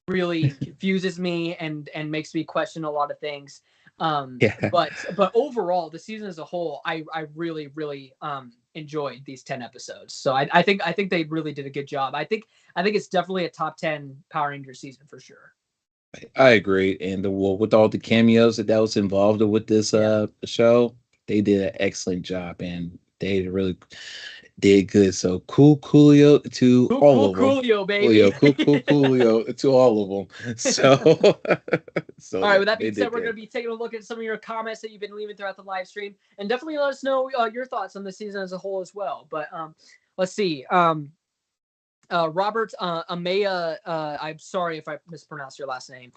really confuses me and makes me question a lot of things. yeah, But overall, the season as a whole, I really enjoyed these 10 episodes. So I think they really did a good job. I think it's definitely a top 10 Power Rangers season for sure. I agree. And with all the cameos that was involved with this show, they did an excellent job, and they really did good. So coolio to all of them. Coolio, baby. Coolio to all of them. So, so All right, with that being they said, did we're good. going to be taking a look at some of your comments that you've been leaving throughout the live stream, and definitely let us know your thoughts on the season as a whole as well. But let's see. Robert Amaya, I'm sorry if I mispronounced your last name.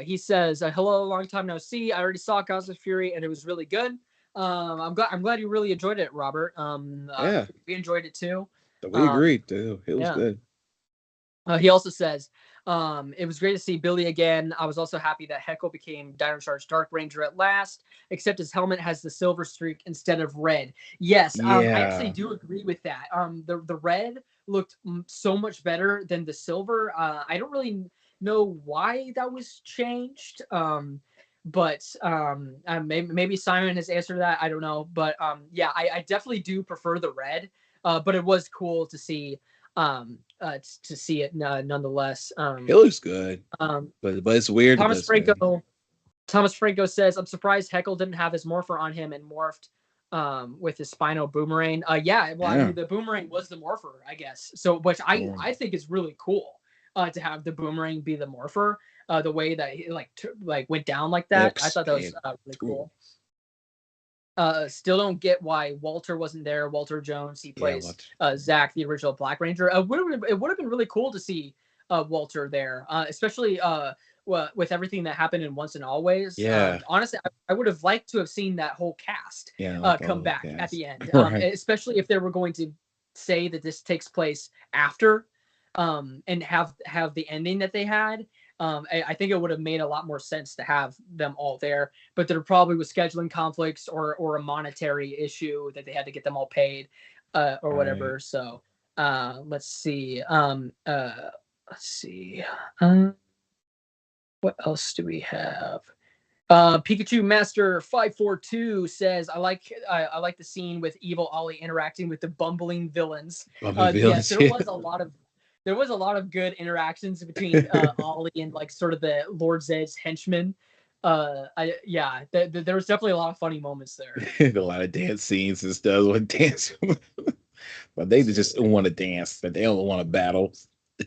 He says, "Hello, long time no see. I already saw Cosmic Fury, and it was really good. I'm glad you really enjoyed it, Robert. Yeah, we enjoyed it too. we agreed too. It was yeah. good. He also says, it was great to see Billy again. I was also happy that Heckle became Dino Charge Dark Ranger at last, except his helmet has the silver streak instead of red. Yes, I actually do agree with that. The red looked so much better than the silver. I don't really know why that was changed. But maybe Simon has answered that. I don't know. But yeah, I definitely do prefer the red. But it was cool to see it nonetheless. It looks good, but it's weird. Thomas Franco says, "I'm surprised Heckle didn't have his morpher on him and morphed with his spinal boomerang." Yeah, well, I mean, the boomerang was the morpher, I guess. So, which I think is really cool to have the boomerang be the morpher. The way that he went down like that, I thought that was really cool. Still don't get why Walter wasn't there. Walter Jones, he plays Zach, the original Black Ranger. It would have been really cool to see Walter there, especially with everything that happened in Once and Always. Yeah. Honestly, I would have liked to have seen that whole cast come back at the end, right. Especially if they were going to say that this takes place after and have the ending that they had. I think it would have made a lot more sense to have them all there, but there probably was scheduling conflicts or a monetary issue that they had to get them all paid or whatever. Right. So let's see. What else do we have? Pikachu Master 542 says, I like the scene with Evil Ollie interacting with the bumbling villains. Yes, there was a lot of good interactions between Ollie and sort of the Lord Zed's henchmen. There was definitely a lot of funny moments there. A lot of dance scenes and stuff with dance, but they just want to dance, but they don't want to battle.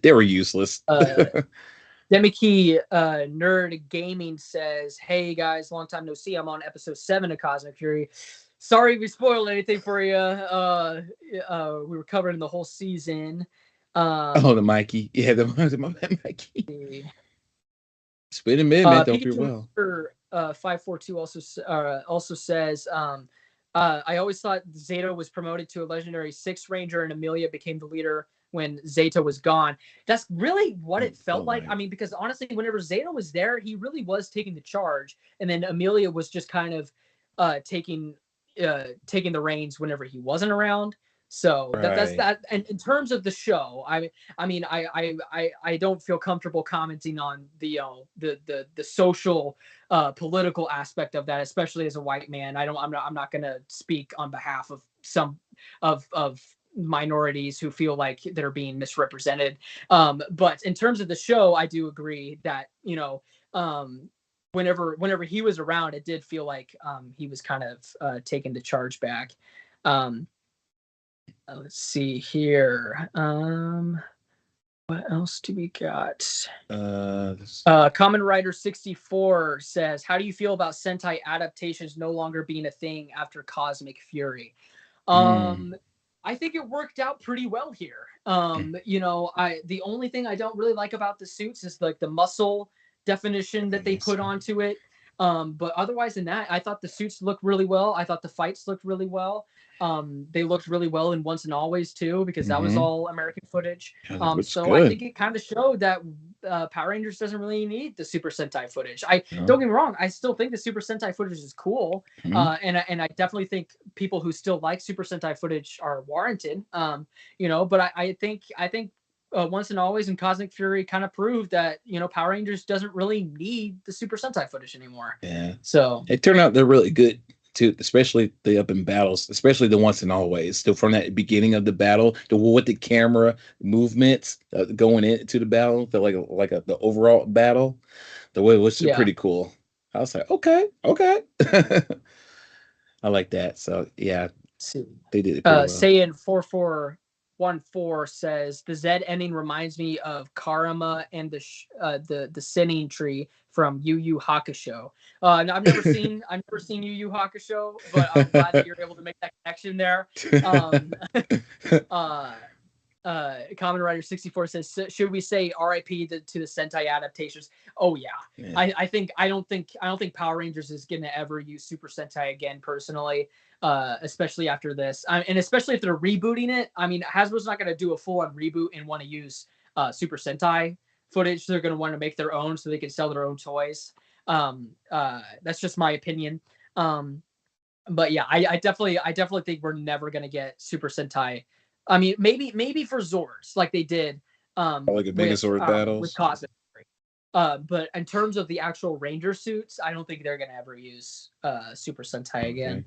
They were useless. Demikey Nerd Gaming says, "Hey guys, long time no see. I'm on episode 7 of Cosmic Fury. Sorry if we spoiled anything for you. We were covering the whole season." The Mikey. Yeah, the Mikey. It's been a minute, man. Don't feel well. 542 also says, I always thought Zeto was promoted to a legendary 6 Ranger and Amelia became the leader when Zeto was gone. That's really what it felt like. I mean, because honestly, whenever Zeto was there, he really was taking the charge, and then Amelia was just kind of taking the reins whenever he wasn't around. So that's Right. that. And in terms of the show, I don't feel comfortable commenting on the social political aspect of that, especially as a white man. I'm not going to speak on behalf of some of minorities who feel like they're being misrepresented. But in terms of the show, I do agree that whenever he was around, it did feel like he was kind of taking the charge back. Let's see here. What else do we got? Common Rider 64 says, "How do you feel about Sentai adaptations no longer being a thing after Cosmic Fury?" I think it worked out pretty well here. The only thing I don't really like about the suits is like the muscle definition that they put onto it. But otherwise than that, I thought the suits looked really well. I thought the fights looked really well. They looked really well in Once and Always too, because that was all American footage. So good. I think it kind of showed that Power Rangers doesn't really need the Super Sentai footage. Don't get me wrong, I still think the Super Sentai footage is cool, and I definitely think people who still like Super Sentai footage are warranted. But I think Once and Always and Cosmic Fury kind of proved that Power Rangers doesn't really need the Super Sentai footage anymore. Yeah. So it turned out they're really good too, especially the up in battles, especially the Once and Always. Still from that beginning of the battle, with the camera movements going into the battle, the overall battle, the way it was pretty cool. I was like, okay. I like that. So yeah, they did it pretty well. Saiyan 4414 says the Z ending reminds me of Karama and the Sinning Tree from Yu Yu Hakusho. I've never seen Yu Yu Hakusho, but I'm glad that you're able to make that connection there. Common Rider 64 says, should we say R.I.P. to the Sentai adaptations? Oh yeah. I don't think Power Rangers is gonna ever use Super Sentai again personally. Especially after this, and especially if they're rebooting it. I mean, Hasbro's not going to do a full-on reboot and want to use Super Sentai footage. They're going to want to make their own so they can sell their own toys. That's just my opinion. But yeah, I definitely think we're never going to get Super Sentai. I mean, maybe for Zords like they did. Like a Megazord battles with Cosmic. But in terms of the actual Ranger suits, I don't think they're going to ever use Super Sentai again.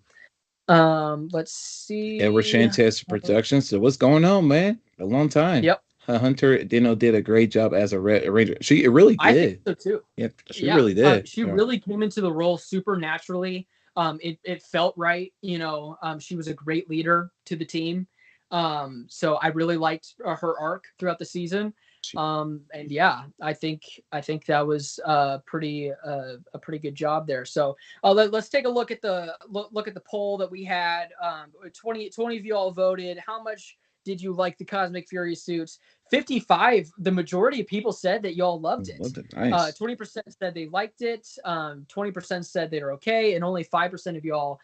Let's see. Edward Shantes Productions. So what's going on, man? A long time. Yep. Hunter did a great job as a Ranger. She really did. I think so too. Yeah, she really did. She really came into the role super naturally. It felt right. She was a great leader to the team. So I really liked her arc throughout the season. And yeah, I think that was a pretty good job there. So let's take a look at the poll that we had. 20 of you all voted. How much did you like the Cosmic Fury suits? 55. The majority of people said that y'all loved it. Nice. 20% said they liked it. 20% said they were okay, and only 5% of y'all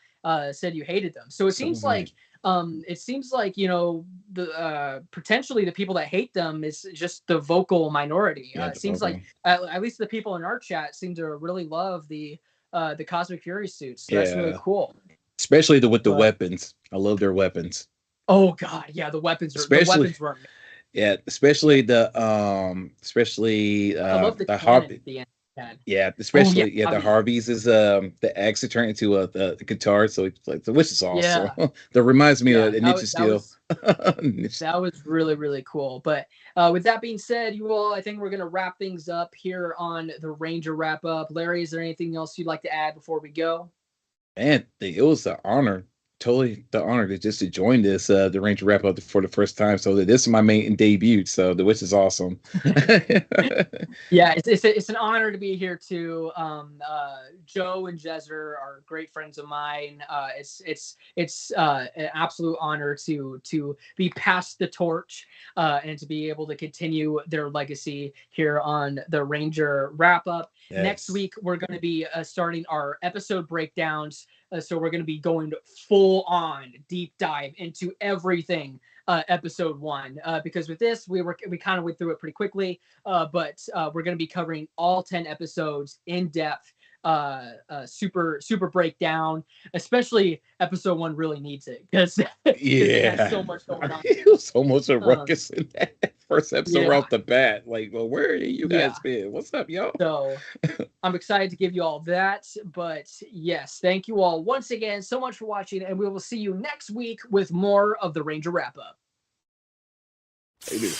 said you hated them. So it seems like the potentially the people that hate them is just the vocal minority. It seems like at least the people in our chat seem to really love the Cosmic Fury suits. So that's really cool. Especially with the weapons. I love their weapons. Oh god, yeah, the weapons were amazing. Yeah, especially the I love the Harvey at the end. Yeah, especially the Harveys is the axe to turn into the guitar, so it's like which is awesome. Yeah. That reminds me of Ninja Steel. That was really, really cool. But with that being said, you all, I think we're gonna wrap things up here on the Ranger wrap up. Larry, is there anything else you'd like to add before we go? Man, it was an honor. Totally the honor to join this the Ranger wrap up for the first time. So this is my main debut, so which is awesome. Yeah, it's an honor to be here too. Joe and Jezer are great friends of mine. It's an absolute honor to be passed the torch and to be able to continue their legacy here on the Ranger wrap up. Next Yes. week, we're going to be starting our episode breakdowns. So we're going to be going full on deep dive into everything episode 1. Because with this, we kind of went through it pretty quickly. But we're going to be covering all 10 episodes in depth. Super breakdown, especially episode 1 really needs it because it has so much going on. It was so much a ruckus in that first episode yeah. right off the bat. Like, well, where are you guys Yeah. been? What's up, y'all? So I'm excited to give you all that. But yes, thank you all once again so much for watching, and we will see you next week with more of the Ranger Wrap Up. Maybe.